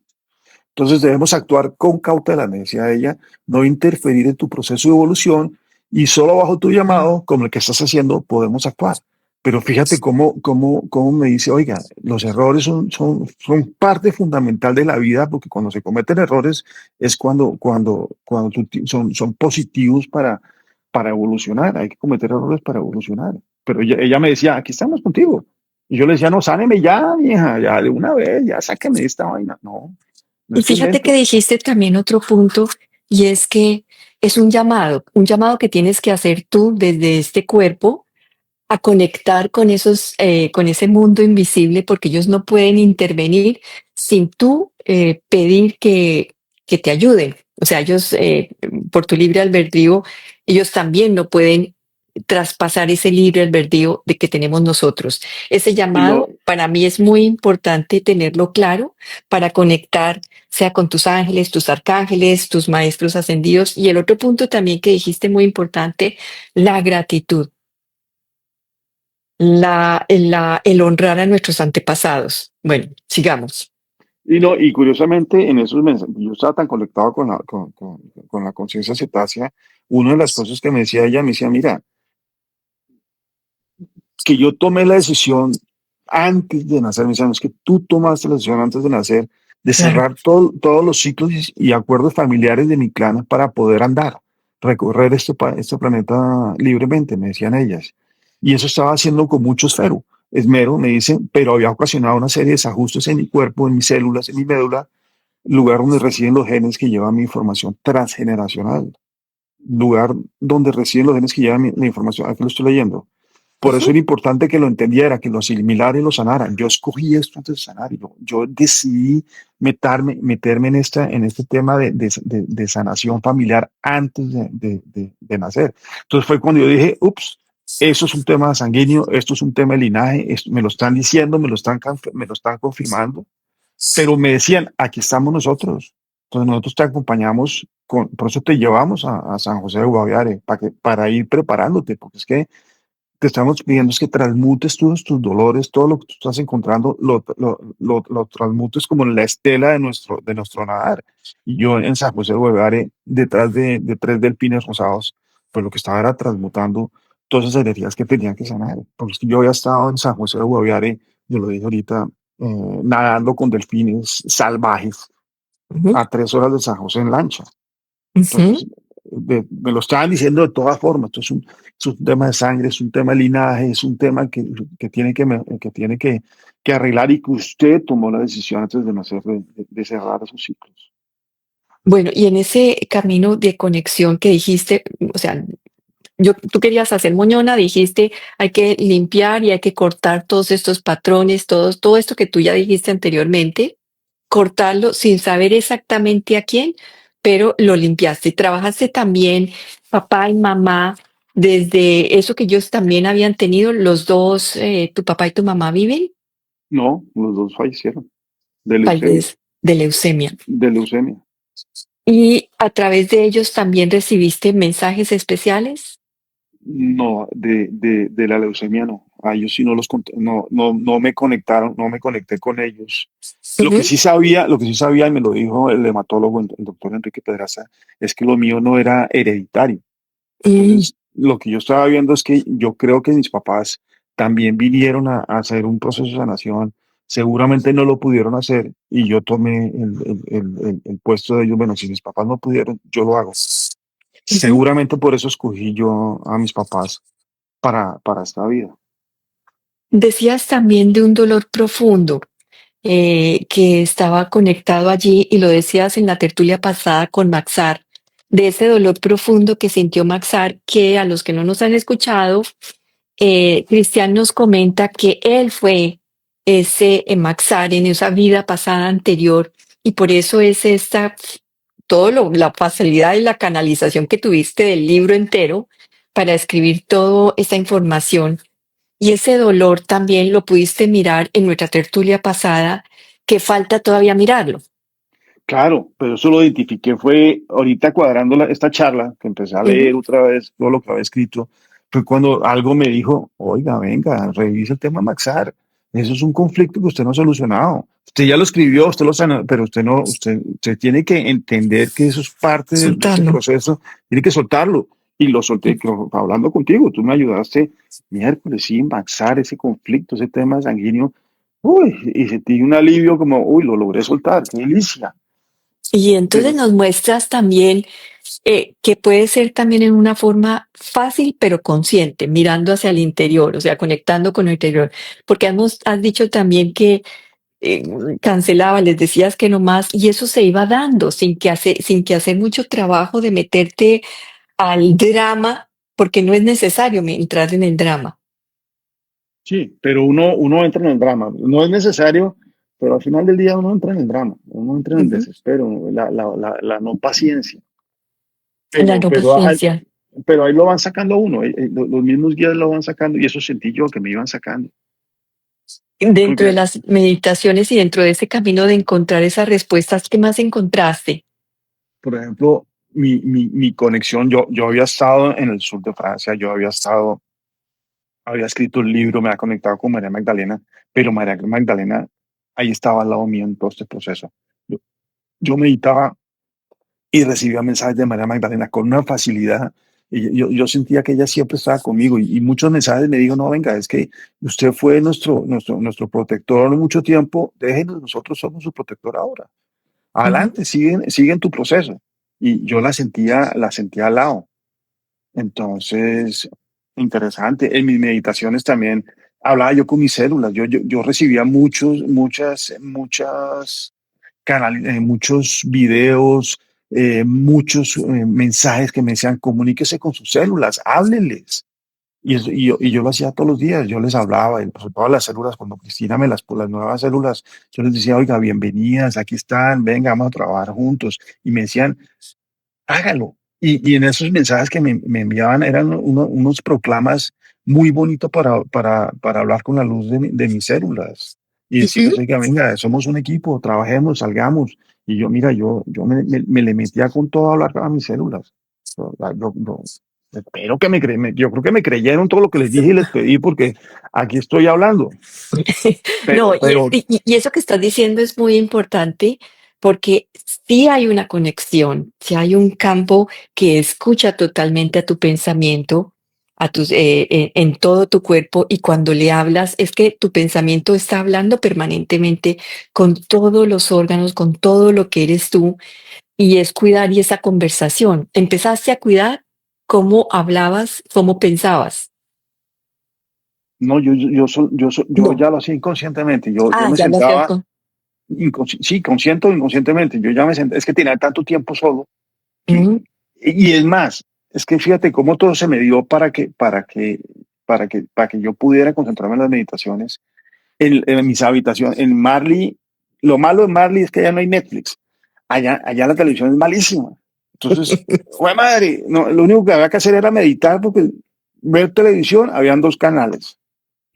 Entonces debemos actuar con cautela, me decía ella, no interferir en tu proceso de evolución y solo bajo tu llamado, como el que estás haciendo, podemos actuar. Pero fíjate cómo me dice, oiga, los errores son parte fundamental de la vida, porque cuando se cometen errores es cuando son positivos para evolucionar. Hay que cometer errores para evolucionar. Pero ella me decía, aquí estamos contigo. Y yo le decía, no, sáneme ya, vieja, ya de una vez, ya sáqueme de esta vaina. No, no, Y esto es fíjate que lento. dijiste también otro punto, y es que es un llamado que tienes que hacer tú desde este cuerpo a conectar con esos, con ese mundo invisible, porque ellos no pueden intervenir sin tú pedir que te ayuden. O sea, ellos, por tu libre albedrío, ellos también no pueden traspasar ese libre albedrío de que tenemos nosotros. Ese Y lo, llamado para mí es muy importante tenerlo claro para conectar, sea con tus ángeles, tus arcángeles, tus maestros ascendidos. Y el otro punto también que dijiste muy importante, la gratitud, el honrar a nuestros antepasados. Bueno, sigamos. y curiosamente, en esos mensajes, yo estaba tan conectado con la conciencia cetácea, una de las cosas que me decía ella, me decía, mira, que yo tomé la decisión antes de nacer, me decían, es que tú tomaste la decisión antes de nacer de Claro. cerrar todos los ciclos y acuerdos familiares de mi clan para poder andar, recorrer este planeta libremente, me decían ellas. Y eso estaba haciendo con mucho esmero, me dicen, pero había ocasionado una serie de desajustes en mi cuerpo, en mis células, en mi médula, lugar donde residen los genes que llevan mi información transgeneracional, lugar donde residen los genes que llevan mi información. Aquí lo estoy leyendo. Por eso Ujú. era importante que lo entendiera, que lo asimilara y lo sanara. Yo escogí esto antes de sanar y yo decidí meterme en este tema de sanación familiar antes de nacer. Entonces fue cuando yo dije, ups, eso es un tema sanguíneo, esto es un tema de linaje, me lo están diciendo, me lo están confirmando, pero me decían, aquí estamos nosotros. Entonces nosotros te acompañamos, por eso te llevamos a San José de Guaviare, para ir preparándote, porque es que te estamos pidiendo es que transmutes todos tus dolores, todo lo que tú estás encontrando, lo transmutes como en la estela de nuestro nadar. Y yo en San José de Guevara, detrás de tres delfines rosados, pues lo que estaba era transmutando todas esas energías que tenían que sanar. Porque es que yo había estado en San José de Guevara, yo lo dije ahorita, nadando con delfines salvajes Ujú. a 3 horas de San José en lancha. Ujú. Entonces, me lo estaban diciendo de todas formas. Esto es un tema de sangre, es un tema de linaje, es un tema que arreglar y que usted tomó la decisión antes de nacer de cerrar esos ciclos. Bueno, y en ese camino de conexión que dijiste, o sea, tú querías hacer moñona, dijiste, hay que limpiar y hay que cortar todos estos patrones, todo esto que tú ya dijiste anteriormente, cortarlo sin saber exactamente a quién, pero lo limpiaste. Trabajaste también, papá y mamá, desde eso que ellos también habían tenido, los dos, tu papá y tu mamá viven. No, los dos fallecieron de leucemia, de leucemia. de leucemia. ¿Y a través de ellos también recibiste mensajes especiales? No, de la leucemia no. A ellos sí no no me conectaron, no me conecté con ellos. Ujú. Lo que sí sabía, y me lo dijo el hematólogo, el doctor Enrique Pedraza, es que lo mío no era hereditario. Mm, Entonces, lo que yo estaba viendo es que yo creo que mis papás también vinieron a hacer un proceso de sanación. Seguramente no lo pudieron hacer y yo tomé el puesto de ellos. Bueno, si mis papás no pudieron, yo lo hago. ujú. Seguramente por eso escogí yo a mis papás para esta vida. Decías también de un dolor profundo que estaba conectado allí y lo decías en la tertulia pasada con Maxar, de ese dolor profundo que sintió Maxar, que a los que no nos han escuchado, Cristian nos comenta que él fue ese Maxar en esa vida pasada anterior y por eso es esta, la facilidad y la canalización que tuviste del libro entero para escribir toda esta información. Y ese dolor también lo pudiste mirar en nuestra tertulia pasada, que falta todavía mirarlo. Claro, pero eso lo identifiqué fue ahorita cuadrando esta charla, que empecé a Ujú, leer otra vez todo lo que había escrito, fue cuando algo me dijo, oiga, venga, revise el tema Maxar, eso es un conflicto que usted no ha solucionado. Usted ya lo escribió, usted lo sanó, pero usted no, usted tiene que entender que eso es parte de ese soltarlo. proceso, tiene que soltarlo. Y lo solté, hablando contigo, tú me ayudaste miércoles, sí, Maxar, ese conflicto, ese tema sanguíneo, uy, y sentí un alivio como, uy, lo logré soltar, qué delicia. Y entonces Pero nos muestras también que puede ser también en una forma fácil pero consciente, mirando hacia el interior, o sea, conectando con el interior. Porque has dicho también que eh, cancelaba, les decías que no más, y eso se iba dando sin que hacer mucho trabajo de meterte al drama, porque no es necesario entrar en el drama. sí, pero uno entra en el drama. No es necesario, pero al final del día uno entra en el drama, uno entra en el Ujú. desespero, la no paciencia. La Pero, no pero, ahí- paciencia. pero ahí lo van sacando a uno, los mismos guías lo van sacando y eso sentí yo que me iban sacando. Dentro de Porque, las meditaciones y dentro de ese camino de encontrar esas respuestas, ¿qué más encontraste? por ejemplo, mi conexión, yo había estado en el sur de Francia, había escrito un libro, me había conectado con María Magdalena, pero María Magdalena ahí estaba al lado mío en todo este proceso. Yo, yo meditaba y recibía mensajes de María Magdalena con una facilidad. Y yo sentía que ella siempre estaba conmigo y muchos mensajes me dijo, no, venga, es que usted fue nuestro protector mucho tiempo, déjenos, nosotros somos su protector ahora. Ujú. Adelante, siguen tu proceso. Y yo la sentía al lado. Entonces, interesante. En mis meditaciones también hablaba yo con mis células. Yo recibía muchos videos, muchos mensajes que me decían, comuníquese con sus células, háblenles. Y yo lo hacía todos los días, yo les hablaba, y por todas las células, cuando Cristina por las nuevas células, yo les decía, oiga, bienvenidas, aquí están, venga, vamos a trabajar juntos. Y me decían, hágalo. Y en esos mensajes que me enviaban eran unos proclamas muy bonitos para hablar con la luz de mis células y decirles, Ujú. oiga, venga, somos un equipo, trabajemos, salgamos. Y yo, mira, yo me le metía con todo a hablar a mis células. Espero que yo creo que me creyeron todo lo que les dije y les pedí porque aquí estoy hablando. No, Pero y eso que estás diciendo es muy importante porque sí hay una conexión, sí hay un campo que escucha totalmente a tu pensamiento, en todo tu cuerpo y cuando le hablas es que tu pensamiento está hablando permanentemente con todos los órganos, con todo lo que eres tú y es cuidar y esa conversación. Empezaste a cuidar cómo hablabas, cómo pensabas. no, yo No. ya lo hacía inconscientemente. Yo Ah, me ya lo hacías sentaba. con... Sí, consciente o inconscientemente. Yo ya me senté, es que tenía tanto tiempo solo. Y, Ujú, y es más, es que fíjate cómo todo se me dio para que yo pudiera concentrarme en las meditaciones, en mis habitaciones. En Marley, lo malo de Marley es que allá no hay Netflix. Allá la televisión es malísima. Entonces, ¡güey madre! No, lo único que había que hacer era meditar porque ver televisión, habían dos canales.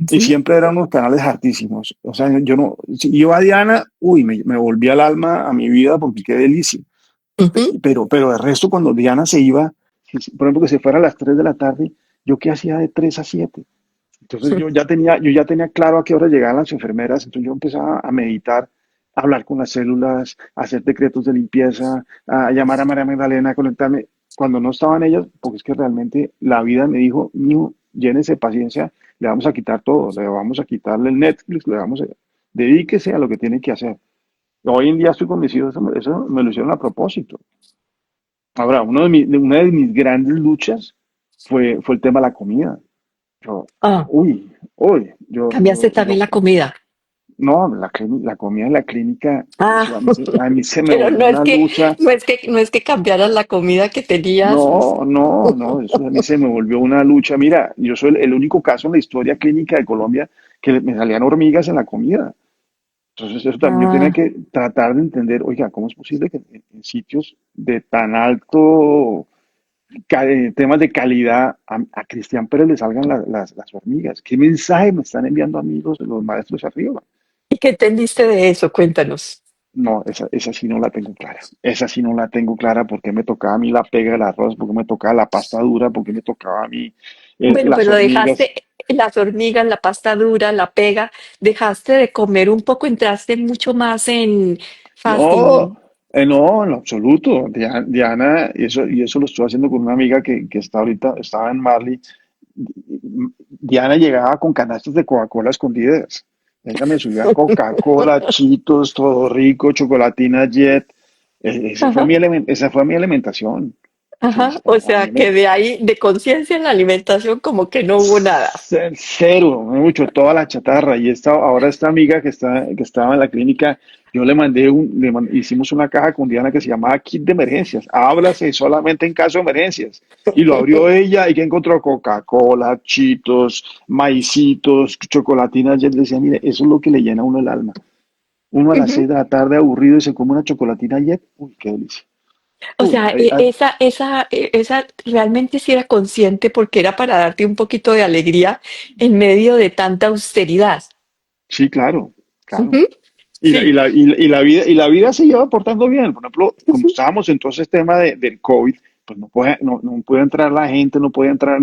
y Sí. siempre eran unos canales hartísimos. O sea, yo no, si iba a Diana, uy, me volví al alma, a mi vida, porque qué delicia. Ujú. Pero el resto, cuando Diana se iba, por ejemplo, que se fuera a las 3 de la tarde, ¿yo qué hacía de 3 a 7? Entonces yo ya tenía claro a qué hora llegaban las enfermeras, entonces yo empezaba a meditar, a hablar con las células, a hacer decretos de limpieza, a llamar a María Magdalena, a conectarme. Cuando no estaban ellas, porque es que realmente la vida me dijo, mijo, llénese de paciencia, le vamos a quitar todo, le vamos a quitarle el Netflix, dedíquese a lo que tiene que hacer. Hoy en día estoy convencido, eso me lo hicieron a propósito. Ahora, una de mis grandes luchas fue el tema de la comida. Yo, Ah, uy, uy, cambiaste también la comida. no, la comida en la clínica, Ah, eso a mí se me pero volvió una lucha. no es que cambiaras la comida que tenías. No, no, no, eso a mí se me volvió una lucha. Mira, yo soy el único caso en la historia clínica de Colombia que me salían hormigas en la comida. Entonces, eso también yo tenía Ah, que tratar de entender, oiga, ¿cómo es posible que en sitios de tan alto temas de calidad a Cristian Pérez le salgan las hormigas? ¿Qué mensaje me están enviando amigos de los maestros arriba? ¿y qué entendiste de eso? Cuéntanos. No, esa sí no la tengo clara. Esa sí no la tengo clara porque me tocaba a mí la pega del arroz, porque me tocaba la pasta dura, porque me tocaba a mí Bueno, las pero hormigas. dejaste las hormigas, la pasta dura, la pega, dejaste de comer un poco, entraste mucho más en No, fasting. no, en lo absoluto. Diana, y eso lo estoy haciendo con una amiga que está ahorita, estaba en Marley. Diana llegaba con canastas de Coca-Cola escondidas. Ella me subía Coca-Cola, Chitos, todo rico, chocolatina Jet. Ajá, Esa fue mi alimentación. ajá. Entonces, O a sea, mí que de ahí, de conciencia en la alimentación, como que no hubo nada. cero, mucho, toda la chatarra. Y ahora esta amiga que estaba en la clínica, yo le mandé hicimos una caja con Diana que se llamaba Kit de Emergencias. Ábrase solamente en caso de emergencias. Y lo abrió ella y que encontró Coca-Cola, Chitos, maicitos, chocolatinas. Yo le decía, mire, eso es lo que le llena a uno el alma. Uno a las Ujú. 6 de la tarde aburrido y se come una chocolatina Jet. Uy, qué delicia. O Uy, sea, esa realmente sí era consciente porque era para darte un poquito de alegría en medio de tanta austeridad. sí, claro, claro. Ujú. Y la, y Sí. la, y la, y la vida, y la vida se lleva portando bien. Por ejemplo, como Ujú. estábamos en todo ese tema del COVID, pues no puede entrar la gente, no puede entrar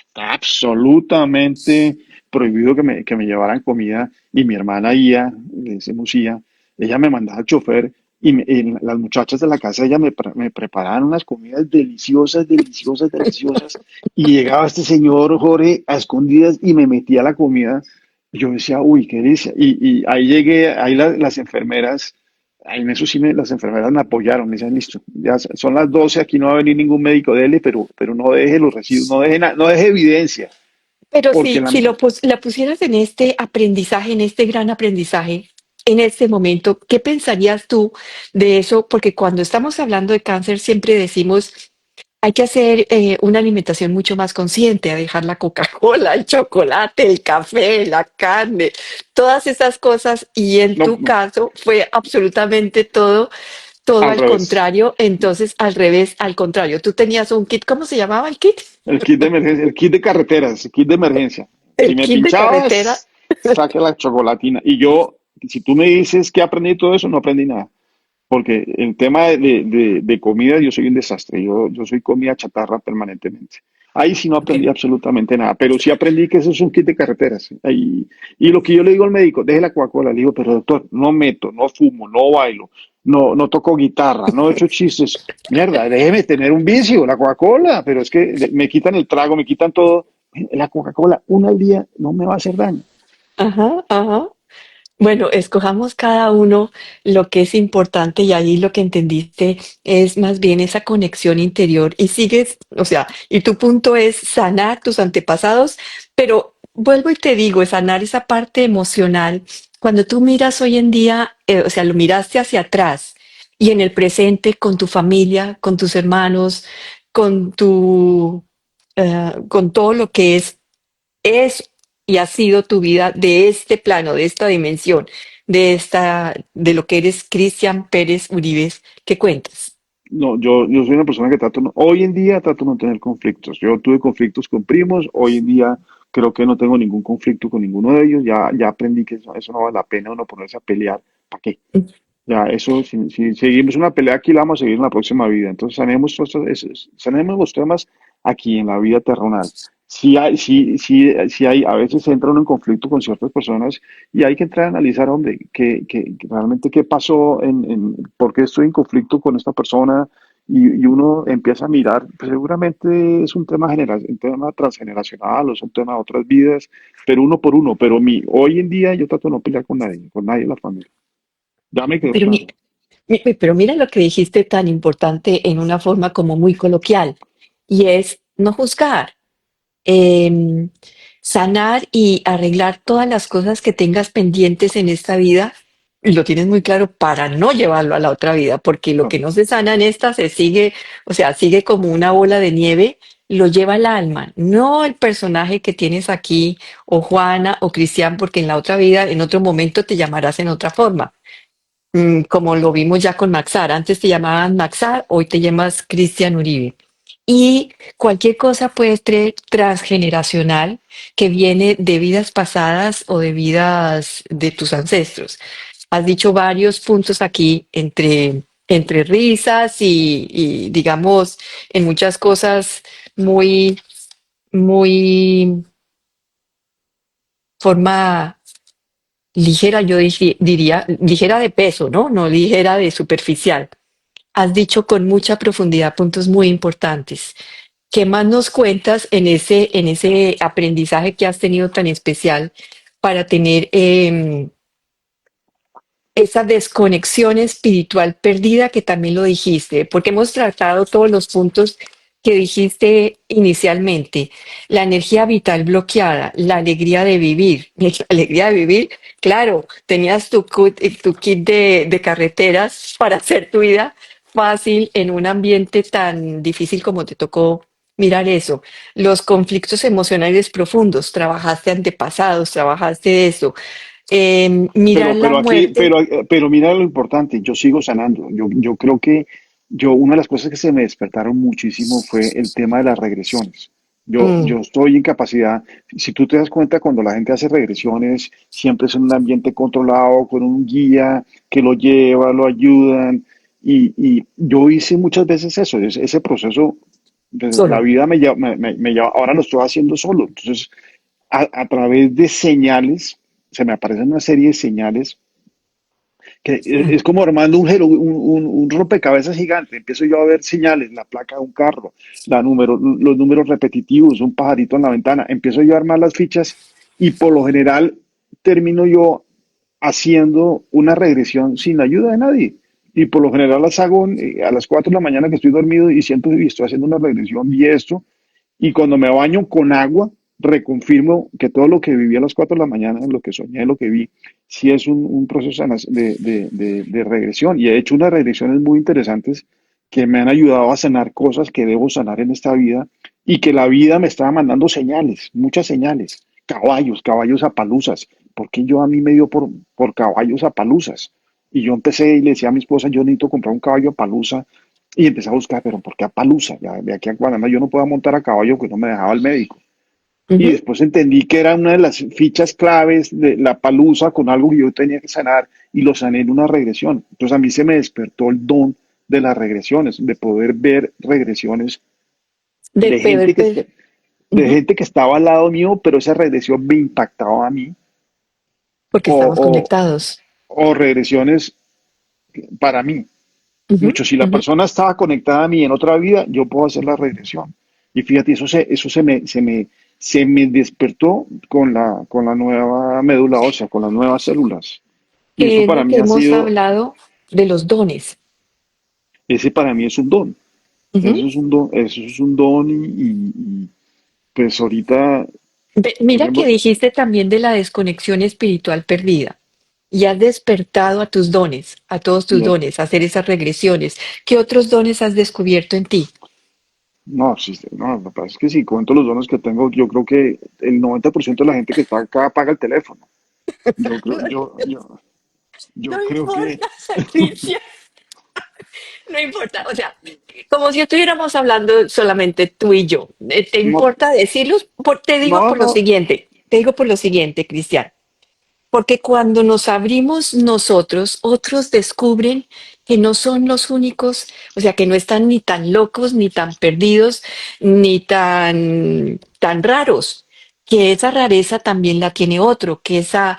está absolutamente prohibido que me llevaran comida. Y mi hermana Ia, le decimos Ia, ella me mandaba al chofer y las muchachas de la casa, ella me preparaban unas comidas deliciosas, deliciosas, deliciosas. Y llegaba este señor Jorge a escondidas y me metía la comida. Yo decía, uy, qué delicia. Y ahí llegué, ahí las enfermeras, ahí en eso sí las enfermeras me apoyaron, me decían, listo, ya son las 12, aquí no va a venir ningún médico de él, pero no deje los residuos, no deje evidencia, Pero porque si la pusieras en este aprendizaje, en este gran aprendizaje, en este momento, ¿qué pensarías tú de eso? Porque cuando estamos hablando de cáncer siempre decimos, hay que hacer una alimentación mucho más consciente, a dejar la Coca-Cola, el chocolate, el café, la carne, todas esas cosas. Y en no, tu caso fue absolutamente todo, todo al al revés. contrario. Entonces, al revés, al contrario. Tú tenías un kit, ¿cómo se llamaba el kit? El kit de emergencia, el kit de carreteras, el kit de emergencia. Si El me kit de carretera. pinchabas, saque la chocolatina. Y yo, si tú me dices que aprendí todo eso, no aprendí nada. Porque el tema de comida, yo soy un desastre. Yo soy comida chatarra permanentemente. Ahí sí no aprendí Ok. absolutamente nada, pero sí aprendí que eso es un kit de carreteras. Y lo que yo le digo al médico, deje la Coca-Cola. Le digo, pero doctor, no meto, no fumo, no bailo, no toco guitarra, no he hecho chistes. Mierda, déjeme tener un vicio, la Coca-Cola. Pero es que me quitan el trago, me quitan todo. La Coca-Cola, una al día, no me va a hacer daño. Ajá, ajá. Bueno, escojamos cada uno lo que es importante y ahí lo que entendiste es más bien esa conexión interior y sigues, o sea, y tu punto es sanar tus antepasados, pero vuelvo y te digo, es sanar esa parte emocional. Cuando tú miras hoy en día, o sea, lo miraste hacia atrás y en el presente con tu familia, con tus hermanos, con con todo lo que es y ha sido tu vida de este plano, de esta dimensión, de lo que eres Cristian Pérez Uribes, ¿qué cuentas? No, yo soy una persona que hoy en día trato de no tener conflictos. Yo tuve conflictos con primos, hoy en día creo que no tengo ningún conflicto con ninguno de ellos, ya aprendí que eso no vale la pena uno ponerse a pelear, ¿para qué? Ya, eso, si seguimos una pelea aquí, la vamos a seguir en la próxima vida. Entonces, sanemos los temas aquí en la vida terrenal. Si hay, a veces entra uno en conflicto con ciertas personas y hay que entrar a analizar, hombre, que realmente qué pasó, por qué estoy en conflicto con esta persona y uno empieza a mirar, pues seguramente es un tema transgeneracional o es un tema de otras vidas, pero uno por uno. Pero hoy en día yo trato de no pelear con nadie en la familia. Ya me quedó Pero, claro. pero mira lo que dijiste tan importante en una forma como muy coloquial, y es no juzgar, em, sanar y arreglar todas las cosas que tengas pendientes en esta vida, y lo tienes muy claro para no llevarlo a la otra vida, porque lo que no Correcto. se sana en esta se sigue, o sea, sigue como una bola de nieve, lo lleva el alma, no el personaje que tienes aquí, o Juana o Cristian, porque en la otra vida, en otro momento te llamarás en otra forma. Como lo vimos ya con Maxar. Antes te llamaban Maxar, hoy te llamas Cristian Uribe. Y cualquier cosa puede ser transgeneracional que viene de vidas pasadas o de vidas de tus ancestros. Has dicho varios puntos aquí entre risas digamos, en muchas cosas muy, muy forma ligera, yo diría, ligera de peso, ¿no? No ligera de superficial. Has dicho con mucha profundidad puntos muy importantes. ¿Qué más nos cuentas en ese aprendizaje que has tenido tan especial para tener esa desconexión espiritual perdida que también lo dijiste? Porque hemos tratado todos los puntos que dijiste inicialmente, la energía vital bloqueada, la alegría de vivir, la alegría de vivir, claro, tenías tu kit de carreteras para hacer tu vida fácil en un ambiente tan difícil como te tocó mirar eso, los conflictos emocionales profundos, trabajaste antepasados, trabajaste eso, mirar la Pero aquí, muerte. pero mira lo importante, yo sigo sanando. Yo creo que una de las cosas que se me despertaron muchísimo fue el tema de las regresiones. Mm, Yo estoy en capacidad, si tú te das cuenta, cuando la gente hace regresiones, siempre es en un ambiente controlado, con un guía que lo lleva, lo ayudan. Y yo hice muchas veces eso, ese proceso, pues, la solo. vida me lleva, ahora lo estoy haciendo solo. Entonces, a través de señales, se me aparecen una serie de señales que Mm, es como armando un rompecabezas gigante. Empiezo yo a ver señales, la placa de un carro, los números repetitivos, un pajarito en la ventana. Empiezo yo a armar las fichas y por lo general termino yo haciendo una regresión sin ayuda de nadie. Y por lo general las hago a las 4 de la mañana que estoy dormido y siento y estoy haciendo una regresión y esto. Y cuando me baño con agua, reconfirmo que todo lo que viví a las 4 de la mañana, lo que soñé, lo que vi, sí es un proceso de regresión. Y he hecho unas regresiones muy interesantes que me han ayudado a sanar cosas que debo sanar en esta vida y que la vida me estaba mandando señales, muchas señales. Caballos a paluzas. Porque yo a mí me dio por caballos a paluzas. Y yo empecé y le decía a mi esposa, yo necesito comprar un caballo a palusa y empecé a buscar, pero ¿por qué a Palusa? Ya, de aquí a Guaraná yo no puedo montar a caballo que no me dejaba el médico. Y ujú. después entendí que era una de las fichas claves de la Palusa con algo que yo tenía que sanar y lo sané en una regresión. Entonces a mí se me despertó el don de las regresiones, de poder ver regresiones De de poder gente ver, de ujú, gente que estaba al lado mío, pero esa regresión me impactaba a mí, porque o, estamos o, conectados. o regresiones para mí. Ujú, Mucho, si la ujú. persona estaba conectada a mí en otra vida, yo puedo hacer la regresión. Y fíjate, se me despertó con la nueva médula ósea, con las nuevas células. Y eso Que es para lo mí que ha hemos sido, hablado de los dones. ese para mí es un don. Ujú. Eso es un don pues ahorita, por Mira que ejemplo, dijiste también de la desconexión espiritual perdida y has despertado a tus dones, a todos tus lo- dones, a hacer esas regresiones. ¿Qué otros dones has descubierto en ti? no, sí, no, lo que pasa es que si cuento los dones que tengo, yo creo que el 90% de la gente que está acá apaga el teléfono. Yo creo, No, yo no creo que importa, Patricia. No importa, o sea, como si estuviéramos hablando solamente tú y yo. ¿Te No, importa decirlos? Te digo no, por lo no. siguiente, te digo por lo siguiente, Cristian. Porque cuando nos abrimos nosotros, otros descubren que no son los únicos, o sea, que no están ni tan locos, ni tan perdidos, ni tan raros, que esa rareza también la tiene otro, que esa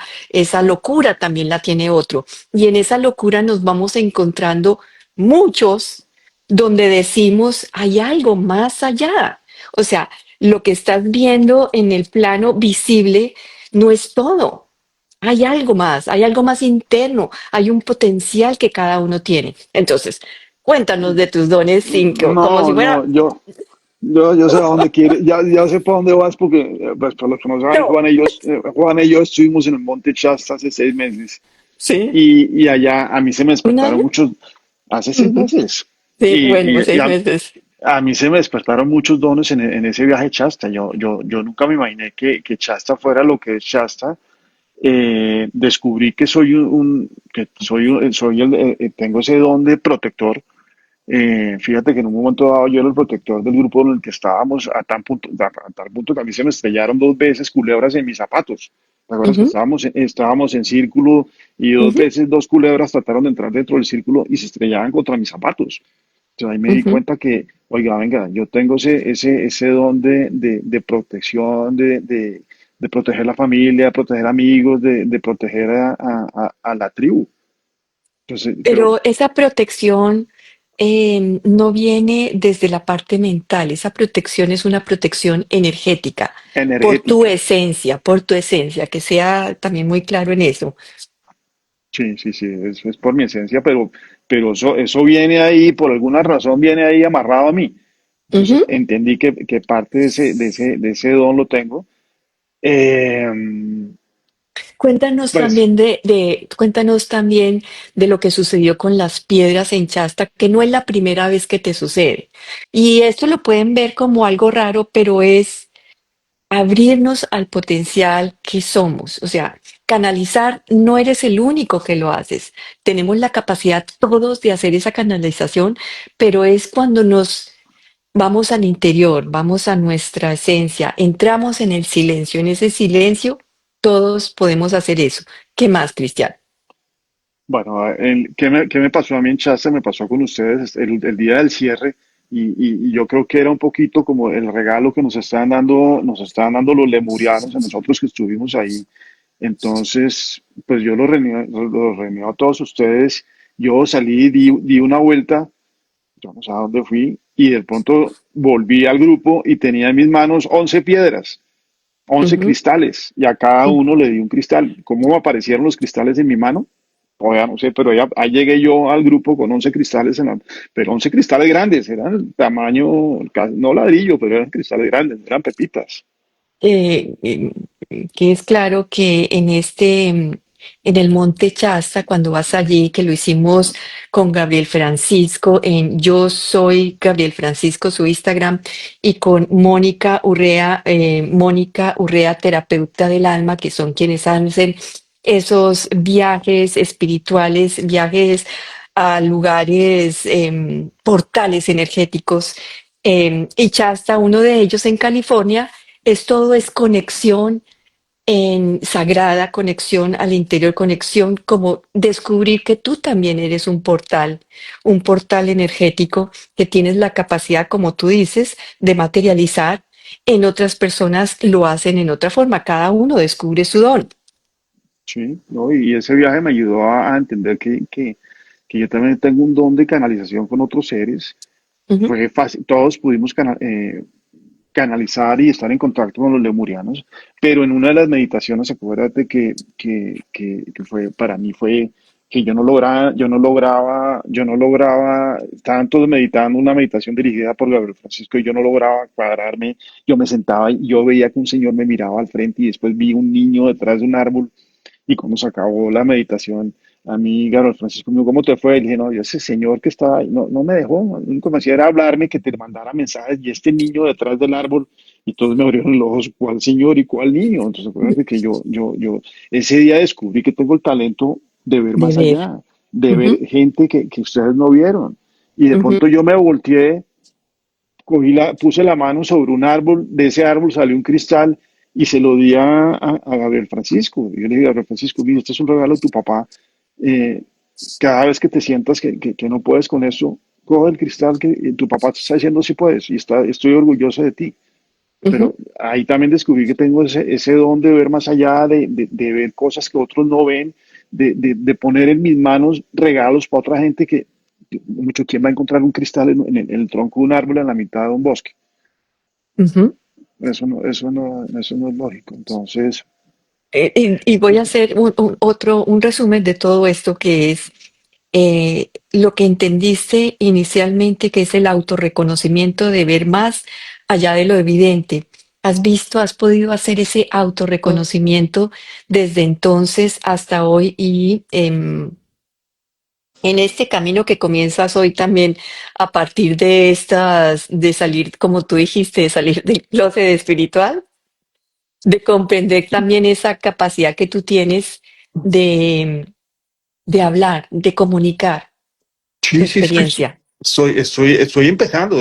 locura también la tiene otro. Y en esa locura nos vamos encontrando muchos donde decimos, hay algo más allá. O sea, lo que estás viendo en el plano visible no es todo, hay algo más interno, hay un potencial que cada uno tiene. Entonces, cuéntanos de tus dones sin como si No, fuera, no, yo sé a dónde quiere, ya sé para dónde vas porque, pues, para los que no saben, no, Juan y yo estuvimos en el Monte Shasta hace 6 meses sí, y allá a mí se me un despertaron año. muchos, hace seis Ujú. meses, Sí, y, bueno, y, y seis a, meses. a mí se me despertaron muchos dones en ese viaje a Shasta. Yo nunca me imaginé que Shasta fuera lo que es Shasta. Descubrí que tengo ese don de protector. Fíjate que en un momento dado yo era el protector del grupo en el que estábamos a tal punto que a mí se me estrellaron 2 veces culebras en mis zapatos. ¿Te acuerdas que Ujú, estábamos en círculo y dos ujú, veces 2 culebras trataron de entrar dentro del círculo y se estrellaban contra mis zapatos? Entonces ahí me di ujú. cuenta que, oiga, venga, yo tengo ese don de protección, de proteger la familia, de proteger amigos, de proteger a la tribu. Entonces, pero Pero esa protección no viene desde la parte mental, esa protección es una protección energética, energética. por tu esencia, que sea también muy claro en eso. Sí, sí, sí, es por mi esencia, pero eso viene ahí, por alguna razón viene ahí amarrado a mí. Entonces Ujú. entendí que parte de ese don lo tengo. Eh, Cuéntanos pues, también cuéntanos también de lo que sucedió con las piedras en Shasta, que no es la primera vez que te sucede. Y esto lo pueden ver como algo raro, pero es abrirnos al potencial que somos. O sea, canalizar, no eres el único que lo haces. Tenemos la capacidad todos de hacer esa canalización, pero es cuando nos vamos al interior, vamos a nuestra esencia, entramos en el silencio. En ese silencio, todos podemos hacer eso. ¿Qué más, Cristian? bueno, ¿qué me pasó a mí en Chasta? Me pasó con ustedes el día del cierre y yo creo que era un poquito como el regalo que nos estaban dando los lemurianos a nosotros que estuvimos ahí. Entonces, pues yo los reunía a todos ustedes. Yo salí, di una vuelta, yo no sé a dónde fui, y de pronto volví al grupo y tenía en mis manos 11 piedras, 11 cristales, y a cada Ujú. uno le di un cristal. ¿Cómo me aparecieron los cristales en mi mano? Todavía no sé, pero ahí llegué yo al grupo con 11 cristales pero 11 cristales grandes, eran tamaño, no ladrillo, pero eran cristales grandes, eran pepitas. eh, eh, que es claro que en el Monte Shasta, cuando vas allí, que lo hicimos con Gabriel Francisco, en Yo Soy Gabriel Francisco, su Instagram, y con Mónica Urrea, terapeuta del alma, que son quienes hacen esos viajes espirituales, viajes a lugares, portales energéticos. Y Shasta, uno de ellos en California, es conexión en sagrada, conexión al interior, conexión como descubrir que tú también eres un portal energético que tienes la capacidad, como tú dices, de materializar. En otras personas lo hacen en otra forma, cada uno descubre su don. Sí, ¿no? Y ese viaje me ayudó a entender que yo también tengo un don de canalización con otros seres. Ujú, Fue fácil, todos pudimos canalizar y estar en contacto con los lemurianos, pero en una de las meditaciones, acuérdate que fue, para mí fue que estaban todos meditando una meditación dirigida por Gabriel Francisco y yo no lograba cuadrarme. Yo me sentaba y yo veía que un señor me miraba al frente y después vi un niño detrás de un árbol y cuando se acabó la meditación, a mí, Gabriel Francisco me dijo, ¿cómo te fue? Le dije, no, yo ese señor que estaba ahí, no me dejó, lo único que me hacía era hablarme, que te mandara mensajes, y este niño detrás del árbol, y todos me abrieron los ojos, ¿cuál señor y cuál niño? Entonces, acuérdate que ese día descubrí que tengo el talento de ver de más ver. allá, de ver Ujú. gente que ustedes no vieron. y de Ujú, pronto yo me volteé, puse la mano sobre un árbol, de ese árbol salió un cristal y se lo di a Gabriel Francisco. Y yo le dije, Gabriel Francisco, mira, este es un regalo de tu papá. Eh, cada vez que te sientas que no puedes con eso, coge el cristal que tu papá te está diciendo si puedes y estoy orgulloso de ti. ujú. Pero ahí también descubrí que tengo ese don de ver más allá, de ver cosas que otros no ven, de poner en mis manos regalos para otra gente que mucho quién va a encontrar un cristal en el tronco de un árbol en la mitad de un bosque. Ujú. Eso no es lógico. Entonces, Y voy a hacer un resumen de todo esto que es lo que entendiste inicialmente, que es el autorreconocimiento de ver más allá de lo evidente. ¿Has visto, has podido hacer ese autorreconocimiento desde entonces hasta hoy y en este camino que comienzas hoy también a partir de de salir, como tú dijiste, de salir del closet espiritual? De comprender también esa capacidad que tú tienes de, de hablar, de comunicar tu sí, sí, sí. experiencia. Estoy empezando.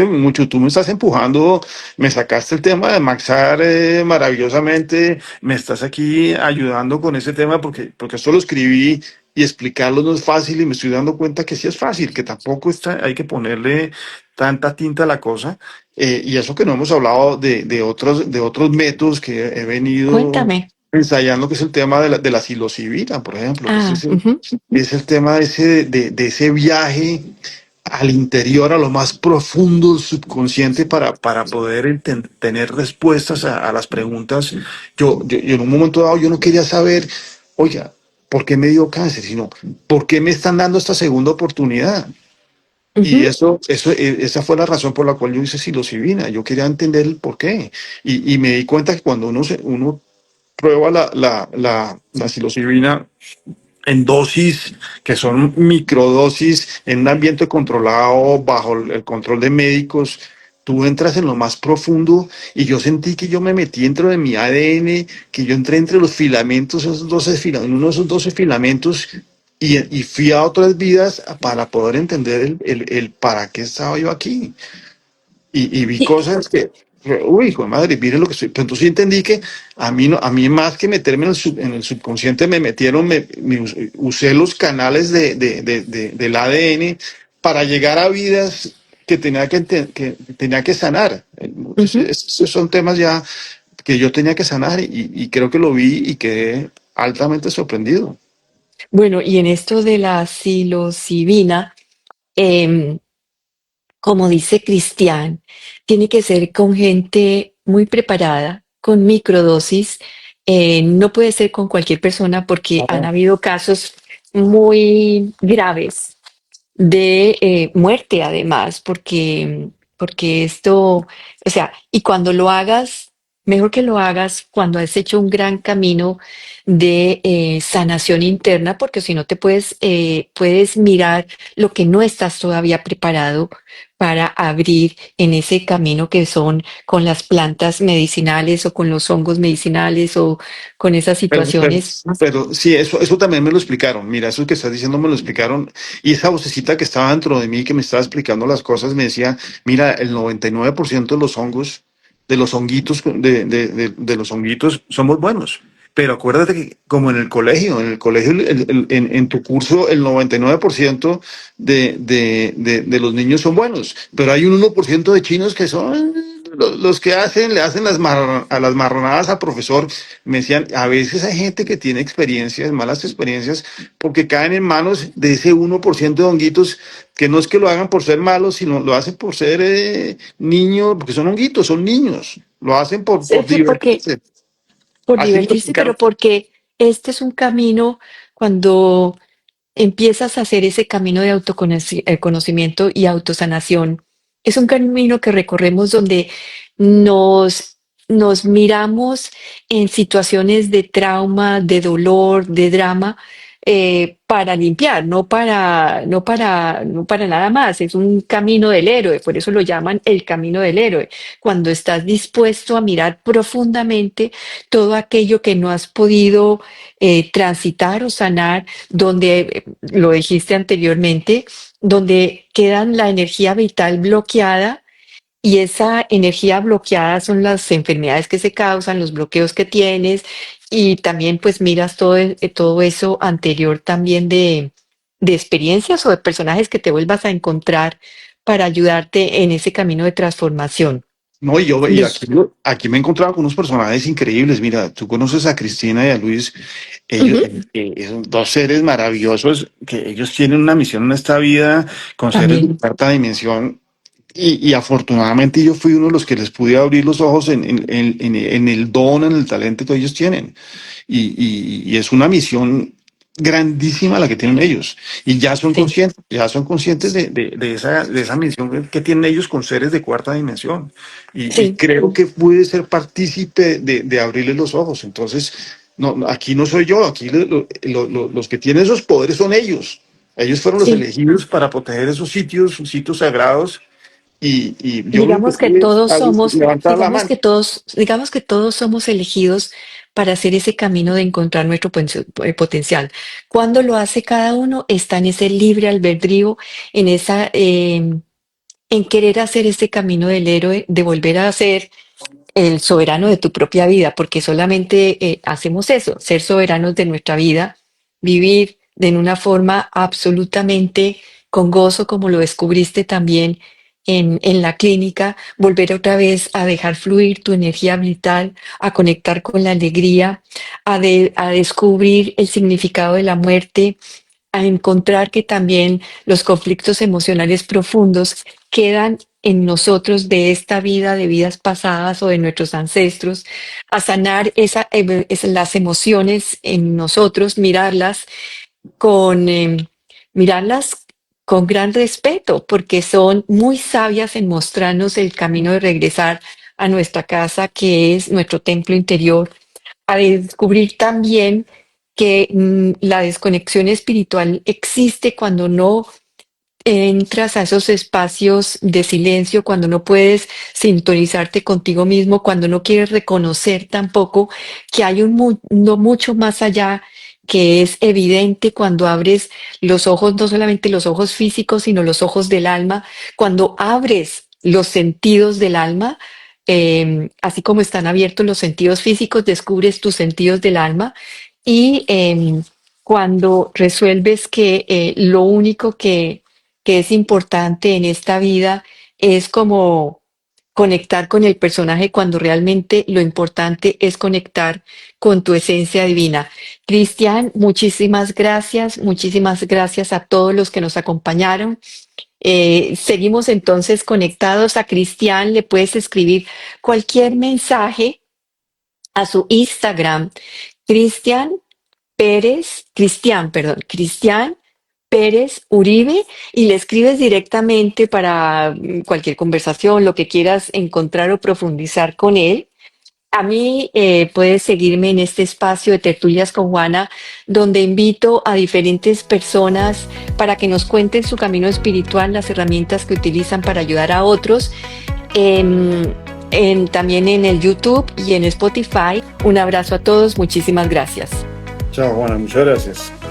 Mucho, tú me estás empujando, me sacaste el tema de Maxar maravillosamente, me estás aquí ayudando con ese tema porque esto lo escribí y explicarlo no es fácil y me estoy dando cuenta que sí es fácil, que tampoco hay que ponerle tanta tinta a la cosa. Y eso que no hemos hablado de otros métodos que he venido Cuéntame. ensayando, que es el tema de la psilocibina, por ejemplo, que Ah, ujú, es el tema de ese viaje al interior, a lo más profundo del subconsciente para poder tener respuestas a las preguntas. Yo en un momento dado yo no quería saber, oiga, ¿por qué me dio cáncer? Sino, ¿por qué me están dando esta segunda oportunidad? Y ujú, esa fue la razón por la cual yo hice psilocibina. Yo quería entender el por qué. Y me di cuenta que cuando uno prueba la psilocibina en dosis que son microdosis, en un ambiente controlado, bajo el control de médicos, tú entras en lo más profundo y yo sentí que yo me metí dentro de mi ADN, que yo entré entre los filamentos, esos 12 filamentos, en uno de esos 12 filamentos y fui a otras vidas para poder entender el para qué estaba yo aquí y vi y- cosas que, uy, hijo de madre, mire lo que estoy. Pero entonces sí entendí que a mí más que meterme en el subconsciente, me metieron, usé los canales del ADN para llegar a vidas que tenía que sanar. ujú. Estos son temas ya que yo tenía que sanar y creo que lo vi y quedé altamente sorprendido. Bueno, y en esto de la psilocibina, em, como dice Cristian, tiene que ser con gente muy preparada, con microdosis. No puede ser con cualquier persona porque han habido casos muy graves de muerte además, porque esto, o sea, y cuando lo hagas, mejor que lo hagas cuando has hecho un gran camino de sanación interna, porque si no te puedes mirar lo que no estás todavía preparado para abrir en ese camino que son con las plantas medicinales o con los hongos medicinales o con esas Pero, pero, situaciones. pero sí, eso también me lo explicaron. Mira, eso que estás diciendo me lo explicaron. Y esa vocecita que estaba dentro de mí, que me estaba explicando las cosas, me decía, mira, el 99% de los hongos, de los honguitos, de los honguitos, somos buenos. Pero acuérdate que como en el colegio, en tu curso, el 99% de los niños son buenos. Pero hay un 1% de chinos que son los que le hacen a las marranadas al profesor. Me decían, a veces hay gente que tiene experiencias, malas experiencias, porque caen en manos de ese 1% de honguitos, que no es que lo hagan por ser malos, sino lo hacen por ser niños, porque son honguitos, son niños, lo hacen Sí, por sí, porque divertirse. por Así me lo divertirse, pero explicaron. porque este es un camino cuando empiezas a hacer ese camino de autoconocimiento y autosanación. Es un camino que recorremos donde nos, nos miramos en situaciones de trauma, de dolor, de drama, para limpiar, no para nada más. Es un camino del héroe, por eso lo llaman el camino del héroe. Cuando estás dispuesto a mirar profundamente todo aquello que no has podido transitar o sanar donde, lo dijiste anteriormente, donde quedan la energía vital bloqueada y esa energía bloqueada son las enfermedades que se causan, los bloqueos que tienes y también pues miras todo eso anterior también de experiencias o de personajes que te vuelvas a encontrar para ayudarte en ese camino de transformación. No, y Los, aquí me he encontrado con unos personajes increíbles. Mira, tú conoces a Cristina y a Luis, ellos Ujú, son dos seres maravillosos que ellos tienen una misión en esta vida con seres de también, cuarta dimensión. Y afortunadamente yo fui uno de los que les pude abrir los ojos en el don, en el talento que ellos tienen. Y es una misión grandísima la que tienen ellos. Y sí, ya son conscientes de esa misión que tienen ellos con seres de cuarta dimensión. Y sí. creo que pude ser partícipe de abrirles los ojos. Entonces, aquí no soy yo, aquí los que tienen esos poderes son ellos. Ellos fueron los Sí, elegidos para proteger esos sitios sagrados y yo lo único digamos que que pude todos hacer es somos, levantar la mano. digamos que todos somos elegidos para hacer ese camino de encontrar nuestro potencial. Cuando lo hace cada uno, está en ese libre albedrío, en en querer hacer ese camino del héroe, de volver a ser el soberano de tu propia vida, porque solamente hacemos eso, ser soberanos de nuestra vida, vivir de una forma absolutamente con gozo, como lo descubriste también en la clínica, volver otra vez a dejar fluir tu energía vital, a conectar con la alegría, a descubrir el significado de la muerte, a encontrar que también los conflictos emocionales profundos quedan en nosotros de esta vida, de vidas pasadas o de nuestros ancestros, a sanar las emociones en nosotros, con, eh, mirarlas con gran respeto, porque son muy sabias en mostrarnos el camino de regresar a nuestra casa, que es nuestro templo interior, a descubrir también que la desconexión espiritual existe cuando no entras a esos espacios de silencio, cuando no puedes sintonizarte contigo mismo, cuando no quieres reconocer tampoco que hay un mundo mucho más allá que es evidente cuando abres los ojos, no solamente los ojos físicos, sino los ojos del alma, cuando abres los sentidos del alma, así como están abiertos los sentidos físicos, descubres tus sentidos del alma y cuando resuelves que lo único que es importante en esta vida es como conectar con el personaje cuando realmente lo importante es conectar con tu esencia divina. Cristian, muchísimas gracias a todos los que nos acompañaron. Seguimos entonces conectados a Cristian, le puedes escribir cualquier mensaje a su Instagram, Cristian Cristian Pérez Uribe, y le escribes directamente para cualquier conversación, lo que quieras encontrar o profundizar con él. A mí puedes seguirme en este espacio de Tertulias con Juana, donde invito a diferentes personas para que nos cuenten su camino espiritual, las herramientas que utilizan para ayudar a otros. En, también en el YouTube y en Spotify. Un abrazo a todos, muchísimas gracias. Chao, Juana, muchas gracias.